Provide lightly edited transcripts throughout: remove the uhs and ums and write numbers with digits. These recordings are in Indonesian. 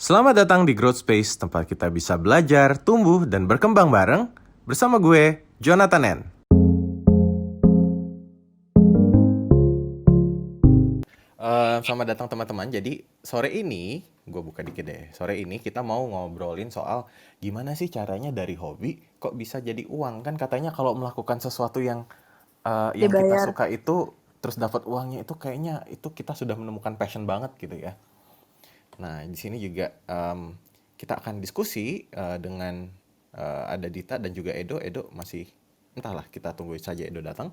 Selamat datang di Growth Space, tempat kita bisa belajar, tumbuh, dan berkembang bareng. Bersama gue, Jonathan N. Selamat datang teman-teman. Jadi sore ini, gue buka dikit deh. Sore ini kita mau ngobrolin soal gimana sih caranya dari hobi kok bisa jadi uang. Kan katanya kalau melakukan sesuatu yang kita Dibayar. suka itu terus dapat uangnya itu kayaknya itu kita sudah menemukan passion banget gitu ya. Nah, di sini juga kita akan diskusi dengan ada Dita dan juga Edo. Edo masih entahlah, kita tunggu saja Edo datang.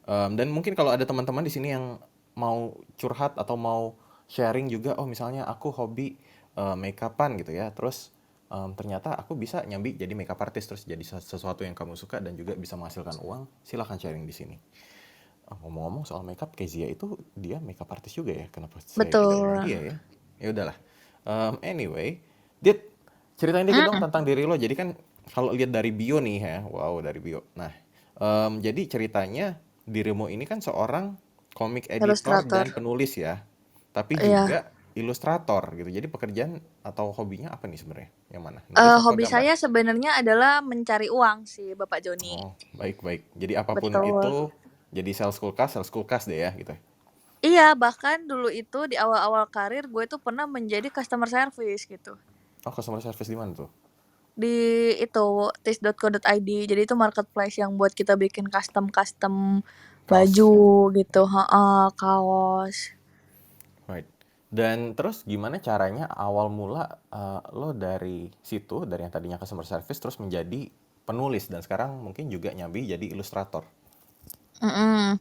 Dan mungkin kalau ada teman-teman di sini yang mau curhat atau mau sharing juga, oh misalnya aku hobi make upan gitu ya, terus ternyata aku bisa nyambi jadi makeup artist terus jadi sesuatu yang kamu suka dan juga bisa menghasilkan uang, silahkan sharing di sini. Ngomong-ngomong soal makeup, Kezia itu dia makeup artist juga ya? Kenapa saya tidak kenal Betul. dia ya? Ya udahlah. Anyway, Dit, ceritain dikit dong Mm-mm. tentang diri lo. Jadi kan kalau lihat dari bio nih ya, wow dari bio. Nah, jadi ceritanya dirimu ini kan seorang komik editor Ilustrator. dan penulis ya, tapi Iya. juga ilustrator gitu. Jadi pekerjaan atau hobinya apa nih sebenarnya? Yang mana? Nulis atau Hobi gambar? saya sebenarnya adalah mencari uang sih, Bapak Joni. Oh, baik-baik. Jadi apapun Betul. itu, jadi sales kulkas deh ya gitu. Iya, bahkan dulu itu di awal-awal karir gue tuh pernah menjadi customer service gitu. Oh, customer service di mana tuh? Di itu tis.co.id. Jadi itu marketplace yang buat kita bikin custom Kaos baju kan? gitu, heeh, kaos. Right. Dan terus gimana caranya awal mula lo dari situ, dari yang tadinya customer service terus menjadi penulis dan sekarang mungkin juga nyambi jadi ilustrator. Mm-mm.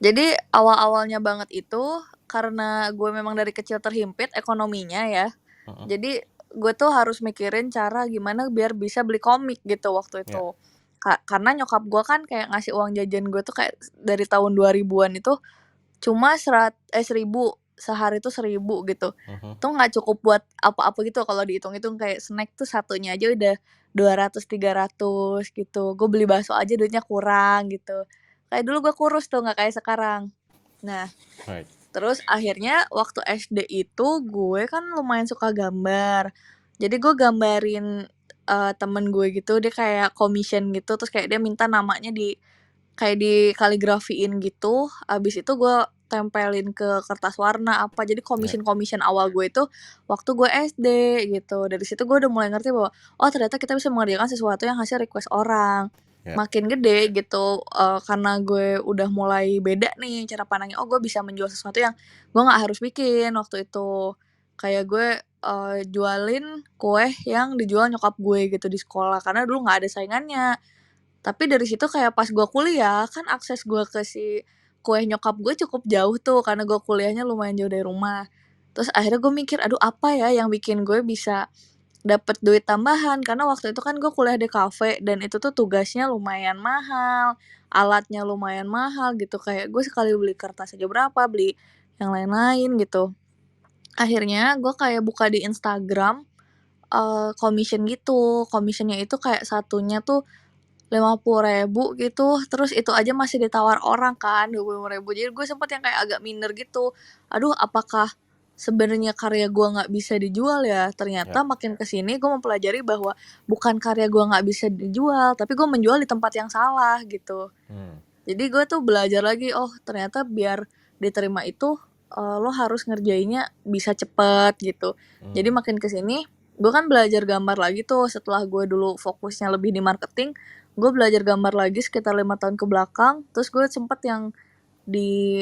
Jadi awal-awalnya banget itu karena gue memang dari kecil terhimpit ekonominya ya. Mm-mm. Jadi gue tuh harus mikirin cara gimana biar bisa beli komik gitu waktu Ya. itu. Karena nyokap gue kan kayak ngasih uang jajan gue tuh kayak dari tahun 2000-an itu cuma 1000 sehari tuh 1000 gitu. Mhm. Tuh nggak cukup buat apa-apa gitu kalau dihitung-hitung kayak snack tuh satunya aja udah 200 300 gitu. Gue beli bakso aja duitnya kurang gitu. Kayak dulu gue kurus tuh nggak kayak sekarang. Nah, Right. terus akhirnya waktu SD itu gue kan lumayan suka gambar. Jadi gue gambarin temen gue gitu, dia kayak commission gitu, terus kayak dia minta namanya kayak dikaligrafiin gitu. Abis itu gue tempelin ke kertas warna apa. Jadi Ya. commission awal gue itu waktu gue SD gitu. Dari situ gue udah mulai ngerti bahwa oh ternyata kita bisa mengerjakan sesuatu yang hasil request orang. Ya. Makin gede gitu, karena gue udah mulai beda nih cara pandangnya, oh gue bisa menjual sesuatu yang gue nggak harus bikin waktu itu. Kayak gue jualin kue yang dijual nyokap gue gitu di sekolah karena dulu nggak ada saingannya. Tapi dari situ kayak pas gue kuliah kan akses gue ke si kue nyokap gue cukup jauh tuh karena gue kuliahnya lumayan jauh dari rumah. Terus akhirnya gue mikir, aduh apa ya yang bikin gue bisa dapet duit tambahan karena waktu itu kan gue kuliah di kafe dan itu tuh tugasnya lumayan mahal, alatnya lumayan mahal gitu kayak gue sekali beli kertas aja berapa, beli yang lain-lain gitu. Akhirnya gue kayak buka di Instagram commission gitu, commissionnya itu kayak satunya tuh 50.000 gitu, terus itu aja masih ditawar orang kan 25.000. Jadi gue sempet yang kayak agak minder gitu. Aduh, apakah sebenarnya karya gue nggak bisa dijual ya? Ya. Ternyata makin kesini gue mempelajari bahwa bukan karya gue nggak bisa dijual, tapi gue menjual di tempat yang salah gitu. Hmm. Jadi gue tuh belajar lagi, oh ternyata biar diterima itu lo harus ngerjainnya bisa cepet gitu. Jadi Hmm. makin kesini gue kan belajar gambar lagi tuh setelah gue dulu fokusnya lebih di marketing, gue belajar gambar lagi sekitar 5 tahun ke belakang. Terus gue sempet yang di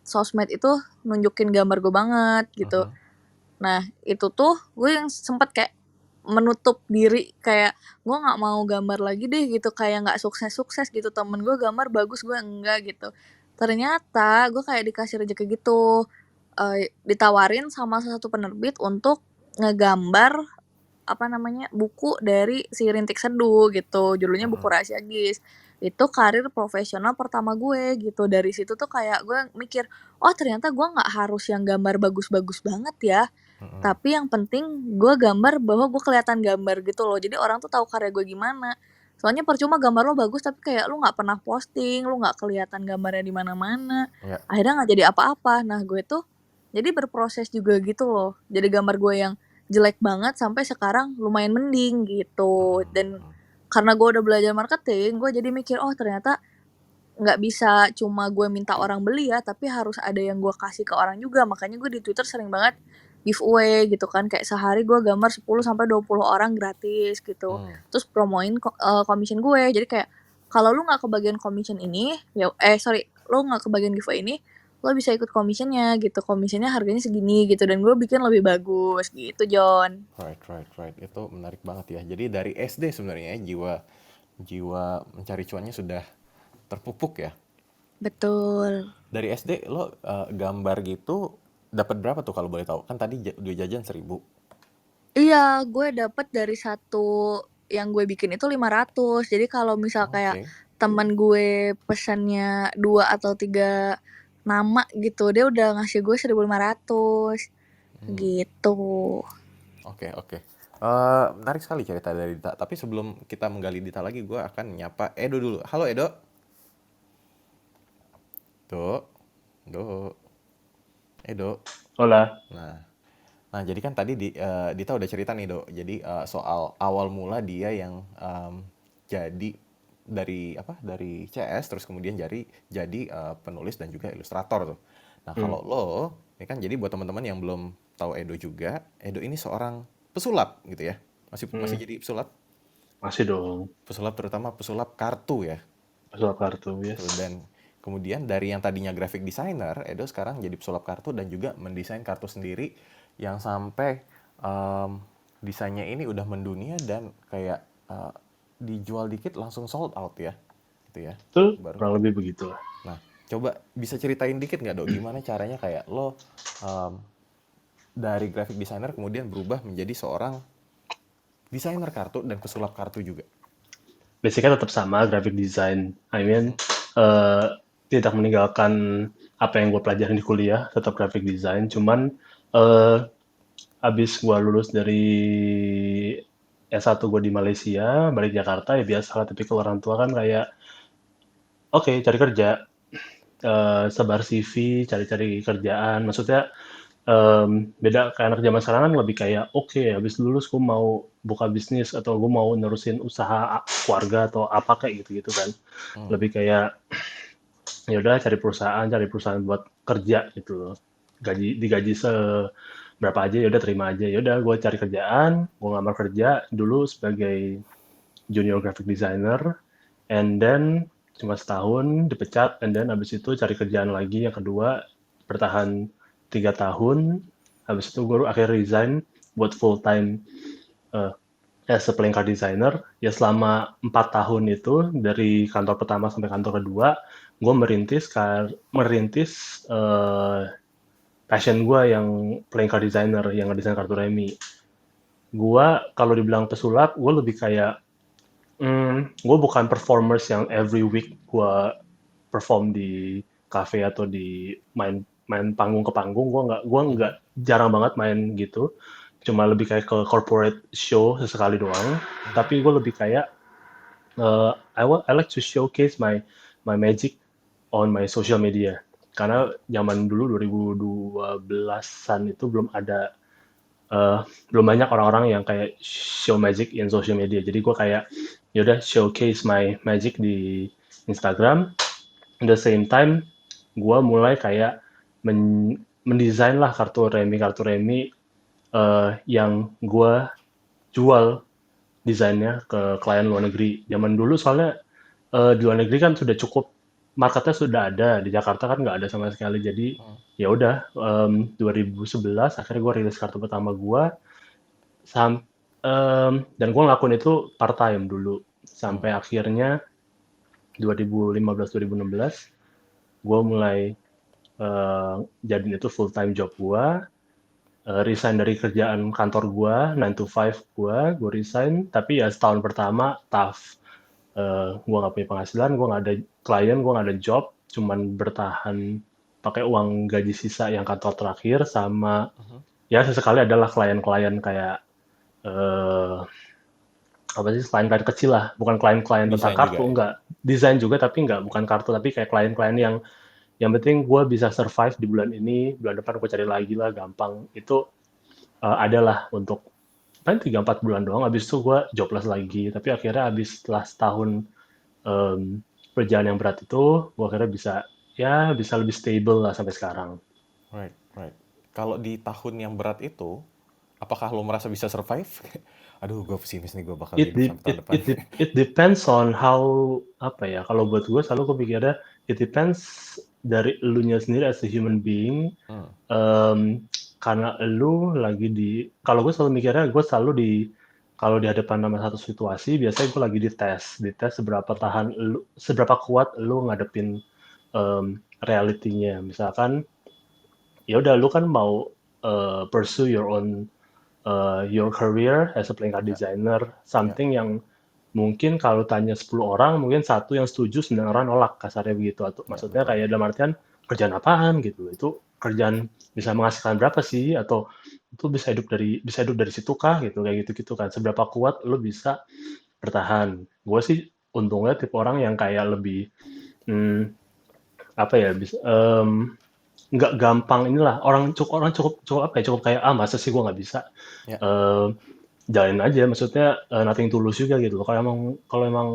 sosmed itu nunjukin gambar gue banget gitu. Mhm. Nah, itu tuh gue yang sempet kayak menutup diri kayak gue nggak mau gambar lagi deh gitu kayak nggak sukses gitu temen gue gambar bagus gue enggak gitu. Ternyata gue kayak dikasih rezeki gitu, ditawarin sama salah satu penerbit untuk ngegambar apa namanya buku dari si Rintik Seduh gitu judulnya buku Mhm. Rahasia Gis. Itu karir profesional pertama gue gitu. Dari situ tuh kayak gue mikir oh ternyata gue nggak harus yang gambar bagus-bagus banget ya, Mhm. tapi yang penting gue gambar bahwa gue kelihatan gambar gitu loh. Jadi orang tuh tahu karya gue gimana. Soalnya percuma gambar lo bagus tapi kayak lu nggak pernah posting, lu nggak kelihatan gambarnya di mana-mana. Ya. Akhirnya nggak jadi apa-apa. Nah gue tuh jadi berproses juga gitu loh. Jadi gambar gue yang jelek banget sampai sekarang lumayan mending gitu. Mhm Dan mhm. karena gue udah belajar marketing, gue jadi mikir, oh ternyata nggak bisa cuma gue minta orang beli ya, tapi harus ada yang gue kasih ke orang juga. Makanya gue di Twitter sering banget giveaway gitu kan, kayak sehari gue gambar 10 sampai 20 orang gratis gitu. Mmm, Terus promoin commission gue. Jadi kayak kalau lu nggak kebagian commission ini, ya sorry, lu nggak kebagian giveaway ini, lo bisa ikut commissionnya gitu. Commissionnya harganya segini gitu dan gue bikin lebih bagus gitu, John. right right right. Itu menarik banget ya. Jadi dari SD sebenarnya ya, jiwa jiwa mencari cuannya sudah terpupuk ya? Betul. Dari SD lo, gambar gitu dapat berapa tuh kalau boleh tahu? Kan tadi duit jajan 1.000. Iya, gue dapet dari satu yang gue bikin itu 500. Jadi kalau misal kayak Oke. temen gue pesannya 2 atau 3 nama gitu, dia udah ngasih gue 1.500 Mmm, gitu. oke oke. Menarik sekali cerita dari Dita, tapi sebelum kita menggali Dita lagi, gue akan nyapa Edo dulu. Halo Edo. Do, Do, Edo. Hola. Nah nah jadi kan tadi Dita udah cerita nih, Do. Jadi, soal awal mula dia yang, jadi dari apa, dari CS terus kemudian jadi, penulis dan juga ilustrator tuh. Nah Hmm, kalau lo, ini kan jadi buat teman-teman yang belum tahu Edo juga, Edo ini seorang pesulap gitu ya? Masih masih hmm, jadi pesulap? masih dong. Pesulap terutama pesulap kartu ya? Pesulap kartu, yes. Tuh, dan kemudian dari yang tadinya graphic designer, Edo sekarang jadi pesulap kartu dan juga mendesain kartu sendiri yang sampai em, desainnya ini udah mendunia dan kayak dijual dikit langsung sold out ya, gitu ya, Itu baru. kurang lebih begitulah. Nah, coba bisa ceritain dikit nggak, Dok, gimana caranya kayak lo em, dari graphic designer kemudian berubah menjadi seorang desainer kartu dan pesulap kartu juga. Basicnya tetap sama, graphic design. I mean, eh, tidak meninggalkan apa yang gue pelajarin di kuliah, tetap graphic design. Cuman, eh, abis gue lulus dari S1 gue di Malaysia, balik Jakarta, ya biasa lah, tipikal orang tua kan kayak, oke, cari kerja, sebar CV, cari-cari kerjaan. Maksudnya, beda kayak anak zaman sekarang kan lebih kayak, oke, habis lulus gue mau buka bisnis atau gue mau nerusin usaha keluarga atau apa kayak gitu-gitu kan. Hmm. Lebih kayak ya udah cari perusahaan buat kerja gitu loh. Digaji seberapa aja ya udah terima aja. Ya udah gue cari kerjaan, gue ngelamar kerja dulu sebagai junior graphic designer, and then cuma setahun dipecat, and then habis itu cari kerjaan lagi yang kedua, bertahan 3 tahun, habis itu gue akhirnya resign buat full time as a playing card designer. Ya selama 4 tahun itu dari kantor pertama sampai kantor kedua, gue merintis passion gue yang playing card designer, yang ngedesain kartu remi. Gue kalau dibilang pesulap, gue lebih kayak gue bukan performers yang every week gue perform di cafe atau di main main panggung ke panggung. Gue nggak jarang banget main gitu. Cuma lebih kayak ke corporate show sesekali doang. Tapi gue lebih kayak I like to showcase my magic on my social media. Karena zaman dulu 2012-an itu eh, belum banyak orang-orang yang kayak show magic in social media. Jadi gue kayak yaudah showcase my magic di Instagram. At the same time, gue mulai kayak mendesain lah kartu remi yang gue jual desainnya ke klien luar negeri. Zaman dulu soalnya di luar negeri kan sudah cukup, marketnya sudah ada, di Jakarta kan nggak ada sama sekali. Jadi Hmm. ya udah 2011 akhirnya gue rilis kartu pertama gue, dan gue ngelakuin itu part time dulu Hmm. sampai akhirnya 2015-2016 gue mulai jadiin itu full time job gue, resign dari kerjaan kantor gue 9 to 5 gue resign, tapi ya setahun pertama tough. Gue nggak punya penghasilan, gue nggak ada klien, gue nggak ada job, cuman bertahan pakai uang gaji sisa yang kantor terakhir, sama Mhm. ya sesekali adalah klien-klien kayak eh apa sih, klien-klien kecil lah, bukan klien-klien tentang Desain juga kartu, ya. enggak, desain juga tapi enggak, bukan kartu, tapi kayak klien-klien yang penting gue bisa survive di bulan ini, bulan depan gue cari lagi lah, gampang itu. adalah untuk paling 3-4 bulan doang, habis itu gue jobless lagi. Tapi akhirnya habis setelah setahun perjalanan yang berat itu, gue akhirnya bisa lebih stable lah sampai sekarang. Right, right. Kalau di tahun yang berat itu, apakah lo merasa bisa survive? Aduh, gue pesimis nih, gue bakal It hidup de- sampai tahun depan. it depends on how, apa ya, kalau buat gue selalu gue pikirnya it depends dari elunya sendiri as a human being. Hmm, Karena elu lagi kalau gue selalu mikirnya gue selalu kalau di hadapan sama satu situasi biasanya gue lagi dites seberapa kuat elu ngadepin realitinya. Misalkan ya udah lu kan mau pursue your career as a playing card ya, designer, ya, something yang mungkin kalau tanya 10 orang, mungkin satu yang setuju, 9 orang nolak, kasarnya begitu. Atau ya, maksudnya betul. kayak dalam artian, kerjaan apaan gitu. Itu kerjaan bisa menghasilkan berapa sih? Atau itu bisa hidup dari situ kah gitu, kayak gitu-gitu kan. Seberapa kuat lu bisa bertahan. Gue sih untungnya tipe orang yang kayak lebih hmm, apa ya, nggak gampang inilah, orang cukup apa ya, cukup kayak masa sih gue nggak bisa. Ya, Eh, Jalanin aja, maksudnya nothing tulus juga gitu loh. Kalau emang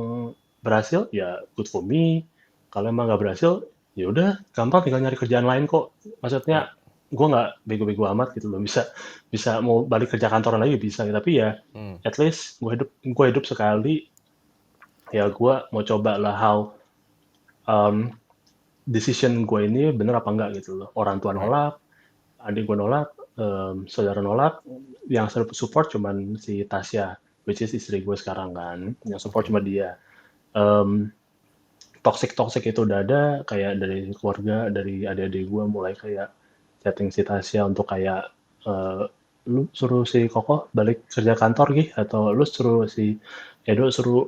berhasil ya good for me. Kalau emang nggak berhasil ya udah gampang, tinggal nyari kerjaan lain kok. right. Maksudnya gue nggak bego-bego amat gitu loh. Bisa bisa mau balik kerja kantoran lagi bisa, tapi ya Hmm, at least gue hidup sekali, ya gue mau coba lah how um, decision gue ini bener apa enggak gitu loh. Orang tua right. nolak, adik gue nolak, saudara nolak, yang support cuman si Tasya, which is istri gue sekarang kan, yang support Oke. cuma dia. Um, Toxic itu udah ada, kayak dari keluarga, dari adik-adik gue mulai kayak chatting si Tasya untuk kayak, eh, lu suruh si Koko balik kerja kantor gih, atau lu suruh si Edo suruh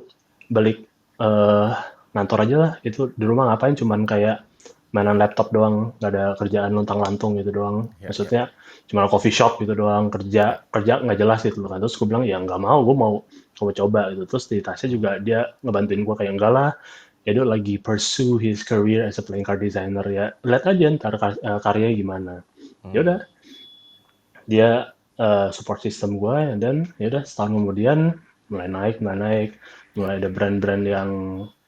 balik eh ngantor aja lah, itu di rumah ngapain cuman kayak mainan laptop doang, nggak ada kerjaan lontang-lantung gitu doang. Ya, ya, Maksudnya cuma coffee shop gitu doang, ya. kerja kerja nggak jelas gitu loh kan. Terus gue bilang ya nggak mau, gue mau coba gitu. Terus di Tasya Hmm, juga dia ngebantuin gue kayak enggak lah, ya dia lagi pursue his career as a playing card designer, ya lihat aja ntar karyanya gimana. Ya hmm. udah, dia support system gue, dan ya udah setahun kemudian mulai naik, Ya. mulai ada brand-brand yang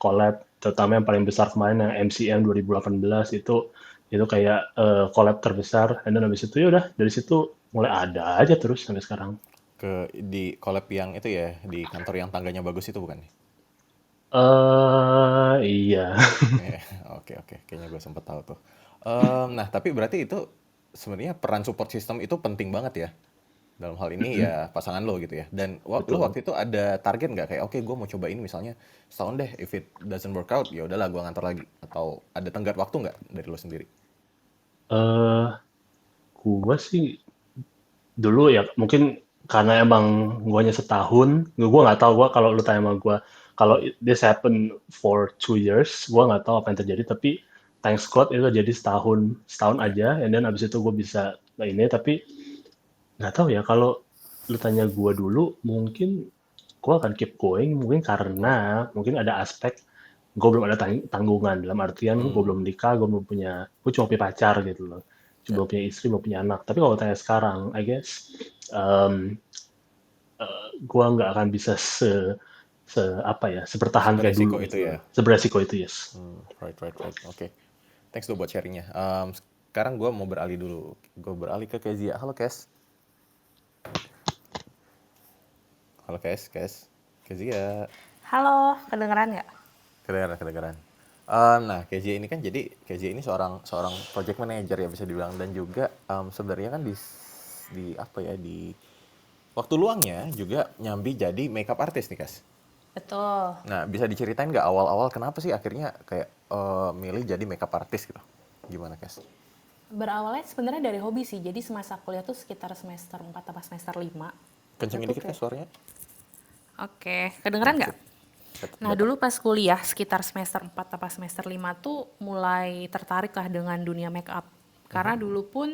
collab, terutama yang paling besar kemarin yang MCM 2018 itu kayak collab terbesar, dan habis itu ya udah dari situ mulai ada aja terus sampai sekarang. Di collab yang itu ya, di kantor yang tangganya bagus itu bukan? Iya. Iya, oke, oke. Kayaknya gue sempet tahu tuh. Nah, tapi berarti itu sebenarnya peran support system itu penting banget ya. Dalam hal ini ya pasangan lo gitu ya. Dan lo Betul. waktu itu ada target nggak kayak oke gue mau coba ini misalnya setahun deh, if it doesn't work out ya udahlah gue ngantor lagi, atau ada tenggat waktu nggak dari lo sendiri? eh gua sih dulu ya mungkin karena emang guanya setahun, gua nggak tahu, gua kalau lu tanya sama gua kalau this happen for 2 years, gua nggak tahu apa yang terjadi, tapi thanks God itu jadi setahun setahun Ya, aja, and then abis itu gue bisa ini. Tapi nggak tahu ya, kalau lu tanya gua dulu, mungkin gua akan keep going, mungkin ya. karena mungkin ada aspek gue belum ada tanggungan, dalam artian gue Hmm, belum nikah, gue cuma punya pacar gitu loh, ya. cuma punya istri, belum punya anak. Tapi kalau tanya sekarang, I guess um, gue nggak akan bisa apa ya, sebertahan kayak Seberesiko dulu itu gitu loh, ya. seberesiko itu, yes. Right, right, right. Oke. Thanks tuh buat sharingnya. Sekarang gue mau beralih dulu. Gue beralih ke Kezia. Halo Kes. Halo Kes, Kes. Kezia. Halo, kedengeran nggak? Kedengaran, kedengaran. Nah, Kezia ini kan jadi Kezia ini seorang seorang project manager ya bisa dibilang, dan juga sebenarnya kan di apa ya, di waktu luangnya juga nyambi jadi makeup artist nih, Kes. Betul. Nah, bisa diceritain nggak awal-awal kenapa sih akhirnya kayak milih jadi makeup artist gitu? Gimana, Kes? Berawalnya sebenarnya dari hobi sih. Jadi semasa kuliah tuh sekitar semester 4 atau semester 5. Kencengin Itu dikit, Kes, kayak, suaranya. oke, kedengeran nggak? Sip. Nah, Dapat. dulu pas kuliah sekitar semester 4 atau semester 5 tuh mulai tertarik lah dengan dunia make up. Karena dulu pun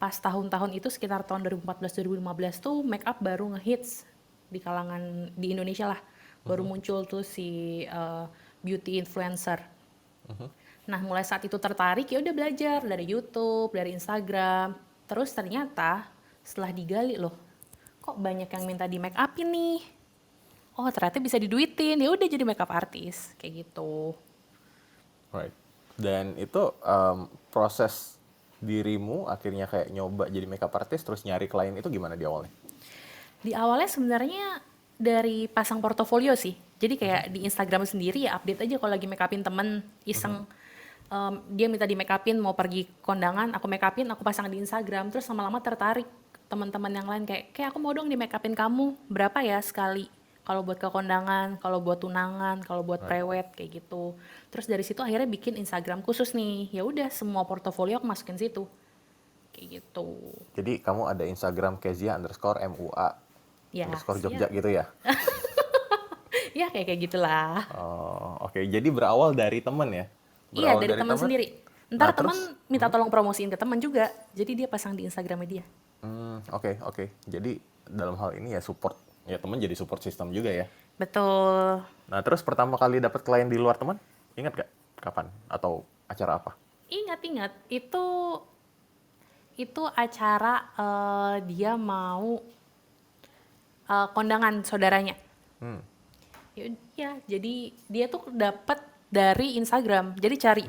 pas tahun-tahun itu sekitar tahun 2014-2015 tuh make up baru ngehits di kalangan di Indonesia lah. Baru muncul tuh si beauty influencer. Nah, mulai saat itu tertarik, ya udah belajar dari YouTube, dari Instagram. Terus ternyata Setelah digali loh, kok banyak yang minta di make upin nih. Oh ternyata bisa diduitin, ya udah jadi makeup artist kayak gitu. Right. Dan itu proses dirimu akhirnya kayak nyoba jadi makeup artist terus nyari klien itu gimana di awalnya? Di awalnya sebenarnya dari pasang portofolio sih. Jadi kayak di Instagram sendiri ya update aja kalau lagi make upin temen iseng. Dia minta di make upin mau pergi kondangan, aku make upin, aku pasang di Instagram. Terus lama-lama tertarik teman-teman yang lain kayak aku mau dong di make upin kamu. Berapa ya sekali? Kalau buat ke kondangan, kalau buat tunangan, kalau buat Right. prewed kayak gitu. Terus dari situ akhirnya bikin Instagram khusus nih. Ya udah semua portofolio aku masukin situ. Kayak gitu. Jadi kamu ada Instagram Kezia_MUA Ya, underscore siap. Jogja gitu ya? Ya kayak gitulah. Oh, oke. Jadi berawal dari temen ya? Iya, Berawal dari teman temen. sendiri. Nah, Ntar teman terus, minta tolong promosiin ke teman juga. Jadi dia pasang di Instagramnya dia. oke. Jadi dalam hal ini ya support, ya temen jadi support system juga ya. Betul. Nah, terus pertama kali dapat klien di luar teman, ingat gak? Kapan? Atau acara apa? Ingat-ingat, itu acara dia mau kondangan saudaranya. Hmm. Ya, jadi dia tuh dapat dari Instagram. Jadi cari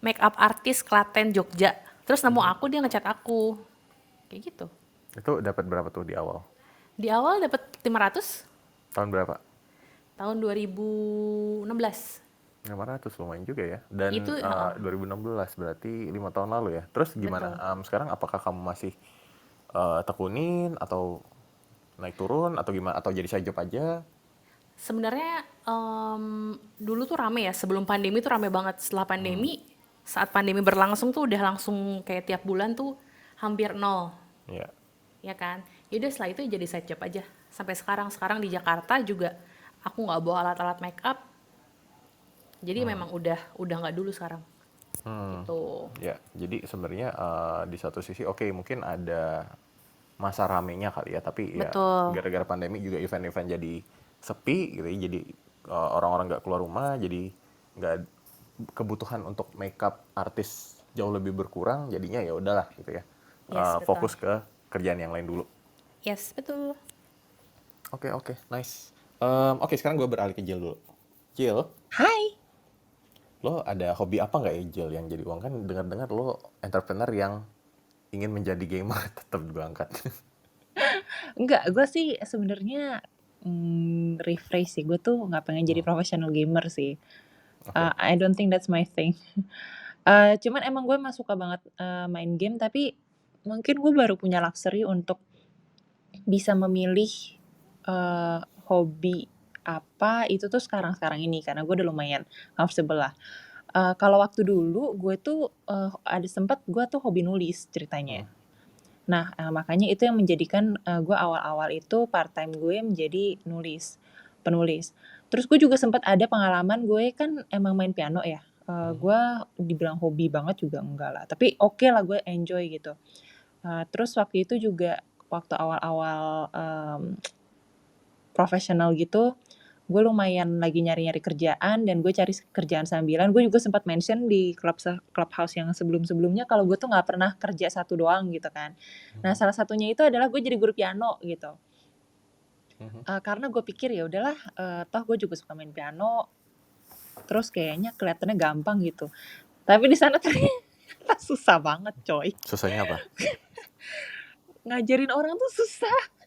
makeup artist Klaten Jogja. Terus nemu aku, dia ngechat aku. Kayak gitu. Itu dapat berapa tuh di awal? Di awal dapat 500 Tahun berapa? tahun 2016. 500 lumayan juga ya. Dan Itu 2016 berarti 5 tahun lalu ya. Terus gimana? betul. Sekarang apakah kamu masih tekunin atau naik turun atau gimana? Atau jadi side job aja? Sebenarnya dulu tuh rame ya, sebelum pandemi tuh rame banget. Setelah pandemi, saat pandemi berlangsung tuh udah langsung kayak tiap bulan tuh hampir nol, Ya. ya kan? Yaudah setelah itu jadi side job aja. Sampai sekarang di Jakarta juga aku nggak bawa alat-alat make up. Jadi memang udah nggak dulu sekarang. Gitu. Ya, jadi sebenarnya di satu sisi oke mungkin ada masa ramenya kali ya, tapi ya Betul. gara-gara pandemi juga event-event jadi sepi gitu ya, jadi orang-orang nggak keluar rumah, jadi nggak kebutuhan untuk makeup artis jauh lebih berkurang, jadinya ya udahlah gitu ya. Yes, betul. Fokus ke kerjaan yang lain dulu. Yes, betul. Oke, nice. Oke, sekarang gue beralih ke Jill dulu. Jill, Hai. lo ada hobi apa nggak ya Jill yang jadi uang? Kan dengar-dengar lo entrepreneur yang ingin menjadi gamer, tetap gue angkat. Enggak, gue sih sebenarnya rephrase sih. Gue tuh nggak pengen jadi professional gamer sih. Oke. I don't think that's my thing. Cuman emang gue emang suka banget main game, tapi mungkin gue baru punya luxury untuk bisa memilih hobi apa itu tuh sekarang-sekarang ini, karena gue udah lumayan comfortable lah. Kalau waktu dulu gue tuh ada sempet gue tuh hobi nulis ceritanya. Nah, makanya itu yang menjadikan gue awal-awal itu part time gue menjadi penulis. Terus gue juga sempat ada pengalaman, gue kan emang main piano ya. Gue dibilang hobi banget juga enggak lah, tapi oke lah, gue enjoy gitu. Terus waktu itu juga waktu awal-awal profesional gitu, gue lumayan lagi nyari-nyari kerjaan dan gue cari kerjaan sambilan. Gue juga sempat mention di clubhouse yang sebelum-sebelumnya kalau gue tuh nggak pernah kerja satu doang gitu kan. Nah, salah satunya itu adalah gue jadi guru piano gitu. Karena gue pikir ya udahlah, toh gue juga suka main piano, terus kayaknya kelihatannya gampang gitu. Tapi di sana ternyata susah banget, coy. Susahnya apa? Ngajarin orang tuh susah.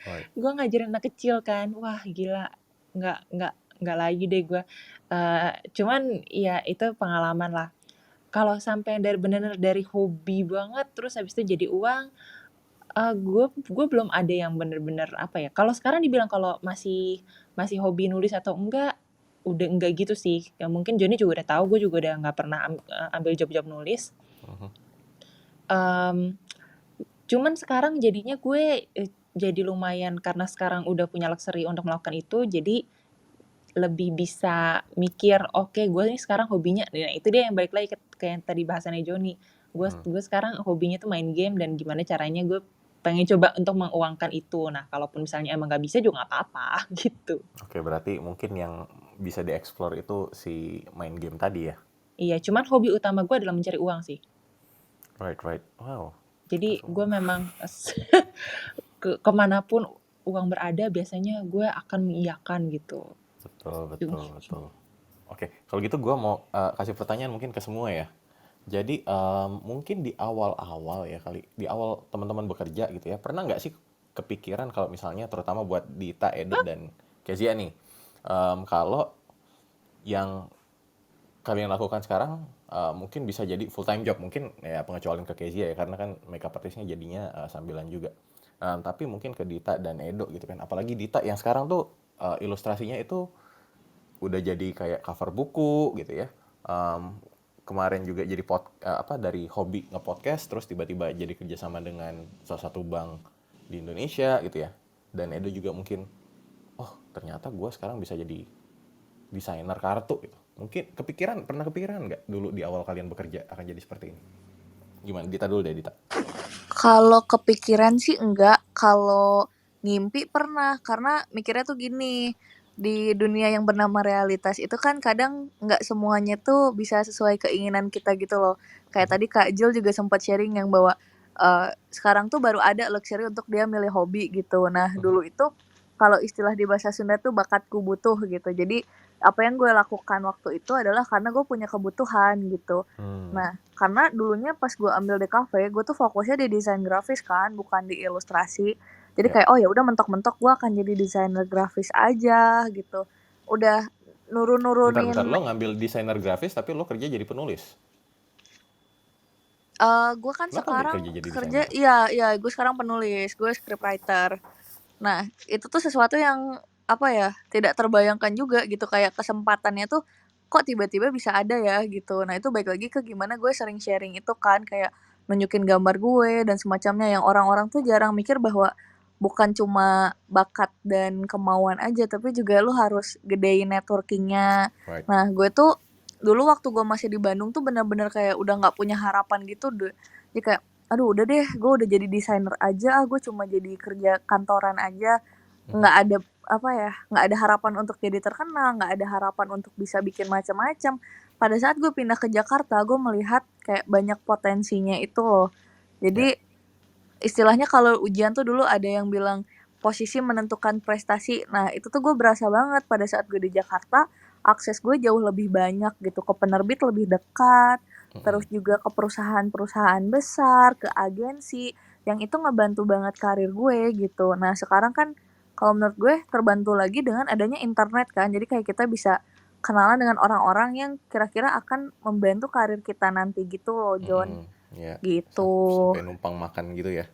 Right. Gue ngajarin anak kecil kan, wah gila, nggak lagi deh gue. Cuman ya itu pengalaman lah. Kalau sampai bener-bener dari hobi banget terus habis itu jadi uang, gue belum ada yang bener-bener apa ya. Kalau sekarang dibilang kalau masih hobi nulis atau enggak, udah enggak gitu sih. Ya mungkin Joni juga udah tahu, gue juga udah nggak pernah ambil job-job nulis. Cuman sekarang jadinya gue jadi lumayan, karena sekarang udah punya luxury untuk melakukan itu, jadi lebih bisa mikir, oke, gue nih sekarang hobinya, nah itu dia yang balik lagi ke yang tadi bahasannya Joni. Gue sekarang hobinya tuh main game, dan gimana caranya gue pengen coba untuk menguangkan itu. Nah, kalaupun misalnya emang gak bisa juga gak apa-apa gitu. Oke, berarti mungkin yang bisa dieksplor itu si main game tadi ya? Iya, cuman hobi utama gue adalah mencari uang sih. Right. Wow. Jadi Betul. gue memang kemanapun uang berada biasanya gue akan mengiyakan gitu. Betul. Oke, kalau gitu gue mau kasih pertanyaan mungkin ke semua ya. Jadi mungkin di awal-awal ya kali, di awal teman-teman bekerja gitu ya, pernah nggak sih kepikiran kalau misalnya terutama buat Dita, Edo, dan Kezia nih, kalau yang kalian lakukan sekarang mungkin bisa jadi full time job, mungkin ya pengecualian ke Kezia ya karena kan makeup artistnya jadinya sambilan juga. Tapi mungkin ke Dita dan Edo gitu kan, apalagi Dita yang sekarang tuh ilustrasinya itu udah jadi kayak cover buku gitu ya. Kemarin juga jadi dari hobi nge-podcast terus tiba-tiba jadi kerjasama dengan salah satu bank di Indonesia gitu ya. Dan Edo juga mungkin, oh ternyata gue sekarang bisa jadi desainer kartu gitu. Mungkin pernah kepikiran nggak dulu di awal kalian bekerja akan jadi seperti ini? Gimana? Dita dulu deh, Dita. Kalau kepikiran sih enggak, kalau ngimpi pernah, karena mikirnya tuh gini, di dunia yang bernama realitas itu kan kadang nggak semuanya tuh bisa sesuai keinginan kita gitu loh. Kayak tadi Kak Jul juga sempat sharing yang bahwa sekarang tuh baru ada luxury untuk dia milih hobi gitu. Nah dulu itu kalau istilah di bahasa Sunda tuh bakatku butuh gitu. Jadi apa yang gue lakukan waktu itu adalah karena gue punya kebutuhan gitu. Nah, karena dulunya pas gue ambil DKV, gue tuh fokusnya di desain grafis kan, bukan di ilustrasi. Jadi Ya. kayak, oh ya udah mentok-mentok gue akan jadi desainer grafis aja gitu. Udah Bentar, nurun-nurunin. lo ngambil desainer grafis tapi lo kerja jadi penulis. Gue kan Kenapa nggak sekarang kerja jadi kerja, desainer? iya, gue sekarang penulis, gue scriptwriter. Nah, itu tuh sesuatu yang apa ya, tidak terbayangkan juga gitu, kayak kesempatannya tuh kok tiba-tiba bisa ada ya gitu. Nah, itu balik lagi ke gimana gue sering sharing itu kan, kayak nunjukin gambar gue dan semacamnya yang orang-orang tuh jarang mikir bahwa bukan cuma bakat dan kemauan aja, tapi juga lu harus gedein networkingnya. Right. Nah, gue tuh dulu waktu gue masih di Bandung tuh bener-bener kayak udah nggak punya harapan gitu deh. Jadi kayak, aduh udah deh, gue udah jadi desainer aja, gue cuma jadi kerja kantoran aja, nggak ada apa ya, nggak ada harapan untuk jadi terkenal, nggak ada harapan untuk bisa bikin macam-macam. Pada saat gue pindah ke Jakarta, gue melihat kayak banyak potensinya itu loh. Ya. Jadi istilahnya kalau ujian tuh dulu ada yang bilang posisi menentukan prestasi. Nah itu tuh gue berasa banget pada saat gue di Jakarta, akses gue jauh lebih banyak gitu, ke penerbit lebih dekat, terus juga ke perusahaan-perusahaan besar, ke agensi, yang itu ngebantu banget karir gue gitu. Nah sekarang kan kalau menurut gue terbantu lagi dengan adanya internet kan, jadi kayak kita bisa kenalan dengan orang-orang yang kira-kira akan membantu karir kita nanti gitu loh, John. Ya. Gitu. Sampai numpang makan gitu ya.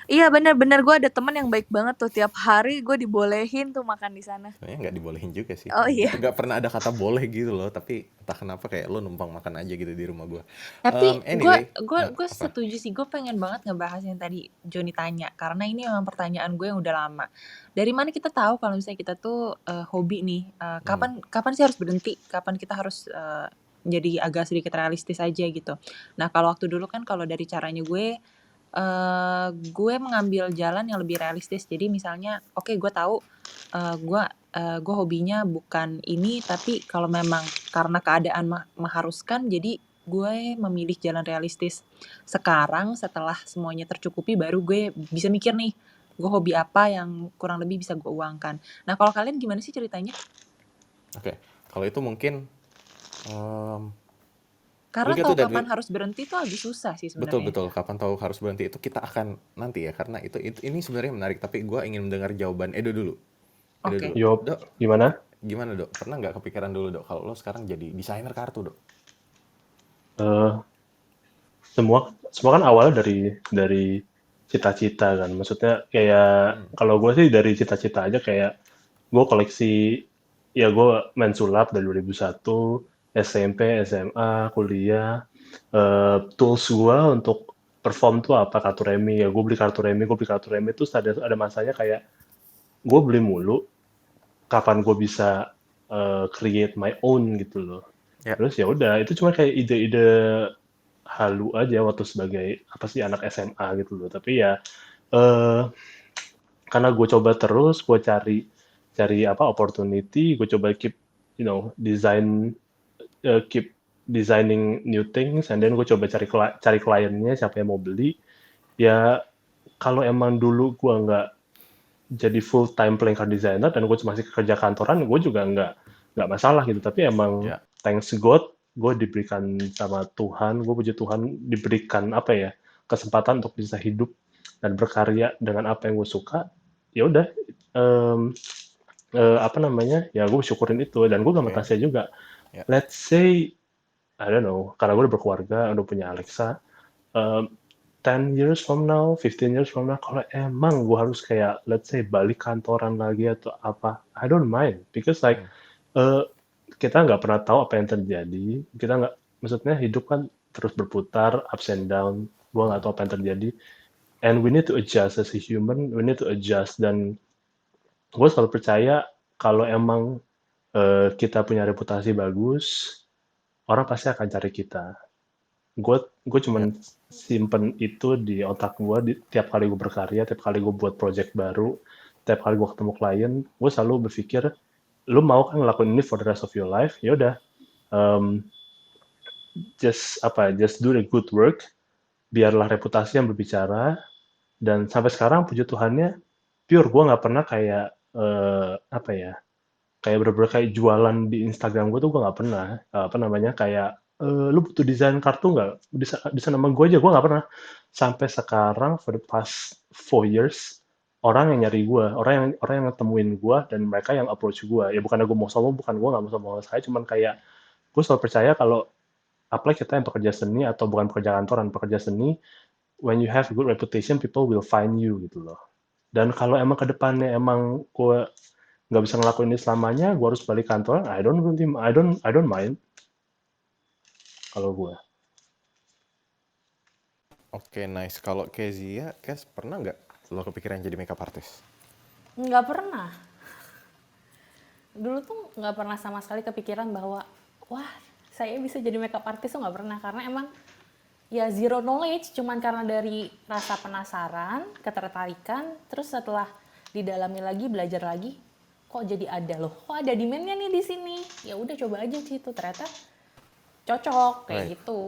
Iya bener-bener, gue ada temen yang baik banget tuh, tiap hari gue dibolehin tuh makan di sana. Sebenarnya nggak dibolehin juga sih. Oh iya. Nggak pernah ada kata boleh gitu loh, tapi entah kenapa kayak lo numpang makan aja gitu di rumah gue. Tapi Anyway, gue apa? setuju sih, gue pengen banget ngebahas yang tadi Joni tanya, karena ini memang pertanyaan gue yang udah lama. Dari mana kita tahu kalau misalnya kita tuh hobi nih, kapan sih harus berhenti, kapan kita harus jadi agak sedikit realistis aja gitu. Nah kalau waktu dulu kan kalau dari caranya gue mengambil jalan yang lebih realistis. Jadi misalnya, oke, gue tahu gue hobinya bukan ini, tapi kalau memang karena keadaan mengharuskan, jadi gue memilih jalan realistis. Sekarang setelah semuanya tercukupi, baru gue bisa mikir nih, gue hobi apa yang kurang lebih bisa gue uangkan. Nah kalau kalian gimana sih ceritanya? Oke, kalau itu mungkin Karena Olga tahu tuh kapan harus berhenti tuh agak susah sih sebenarnya. betul kapan tahu harus berhenti itu kita akan nanti ya karena itu ini sebenarnya menarik tapi gue ingin mendengar jawaban Edo dulu. Oke. Yop, Dok, gimana? gimana Dok? Pernah nggak kepikiran dulu Dok kalau lo sekarang jadi desainer kartu Dok? Semua kan awalnya dari cita-cita kan. Maksudnya kayak kalau gue sih dari cita-cita aja, kayak gue koleksi, ya gue main sulap dari 2001, SMP, SMA, kuliah. Tools gue untuk perform tuh apa? Kartu remi. Ya gue beli kartu remi terus ada masanya kayak gue beli mulu, kapan gue bisa create my own gitu loh. Ya. Terus ya udah, itu cuma kayak ide-ide halu aja waktu sebagai apa sih anak SMA gitu loh. Tapi ya karena gue coba terus, gue cari apa opportunity, gue coba keep keep designing new things, and then gue coba cari kliennya siapa yang mau beli. Ya kalau emang dulu gue nggak jadi full time playing card designer dan gue masih kerja kantoran, gue juga nggak masalah gitu. Tapi emang Ya, thanks God, gue diberikan sama Tuhan, gue puji Tuhan diberikan apa ya kesempatan untuk bisa hidup dan berkarya dengan apa yang gue suka. Ya udah, em, apa namanya, ya gue syukurin itu dan gue gak oke. matasnya juga. Ya, Let's say, I don't know, karena gue udah berkeluarga, udah punya Alexa, um, 10 years from now, 15 years from now, kalau emang gue harus kayak, let's say, balik kantoran lagi atau apa, I don't mind. Because like, hmm, uh, kita nggak pernah tahu apa yang terjadi. Kita nggak, maksudnya hidup kan terus berputar, ups and down. Gue nggak tahu apa yang terjadi. And we need to adjust as a human, we need to adjust. Dan gue selalu percaya kalau emang kita punya reputasi bagus, orang pasti akan cari kita. Gue ya, cuman simpen itu di otak gue tiap kali gue berkarya, tiap kali gue buat project baru, tiap kali gue ketemu klien, gue selalu berpikir, lu mau kan ngelakuin ini for the rest of your life, ya udah, um, just do the good work, biarlah reputasi yang berbicara, dan sampai sekarang puji Tuhannya pure, gue nggak pernah kayak apa ya, kayak bener-bener kayak jualan di Instagram gue tuh gue nggak pernah. Apa namanya kayak lu butuh desain kartu nggak, desain nama gue aja gue nggak pernah. Sampai sekarang for the past 4 years orang yang nyari gue, orang yang ngetemuin gue dan mereka yang approach gue. Ya bukan gue mau sombong, bukan, gue nggak mau sombong saya, cuman kayak gue selalu percaya kalau apalagi kita yang pekerja seni atau bukan pekerja kantoran, pekerja seni, when you have a good reputation people will find you gitu loh. Dan kalau emang kedepannya emang gue nggak bisa ngelakuin ini selamanya, gue harus balik kantor, I don't mind kalau gue. oke, nice. Kalau Kezia, Kes pernah nggak lo kepikiran jadi makeup artist? Nggak pernah. Dulu tuh nggak pernah sama sekali kepikiran bahwa wah saya bisa jadi makeup artist tuh nggak pernah, karena emang ya zero knowledge, cuman karena dari rasa penasaran, ketertarikan, terus setelah didalami lagi, belajar lagi, kok jadi ada loh, kok ada demand-nya nih di sini. Ya udah coba aja sih itu, ternyata cocok kayak Right. gitu.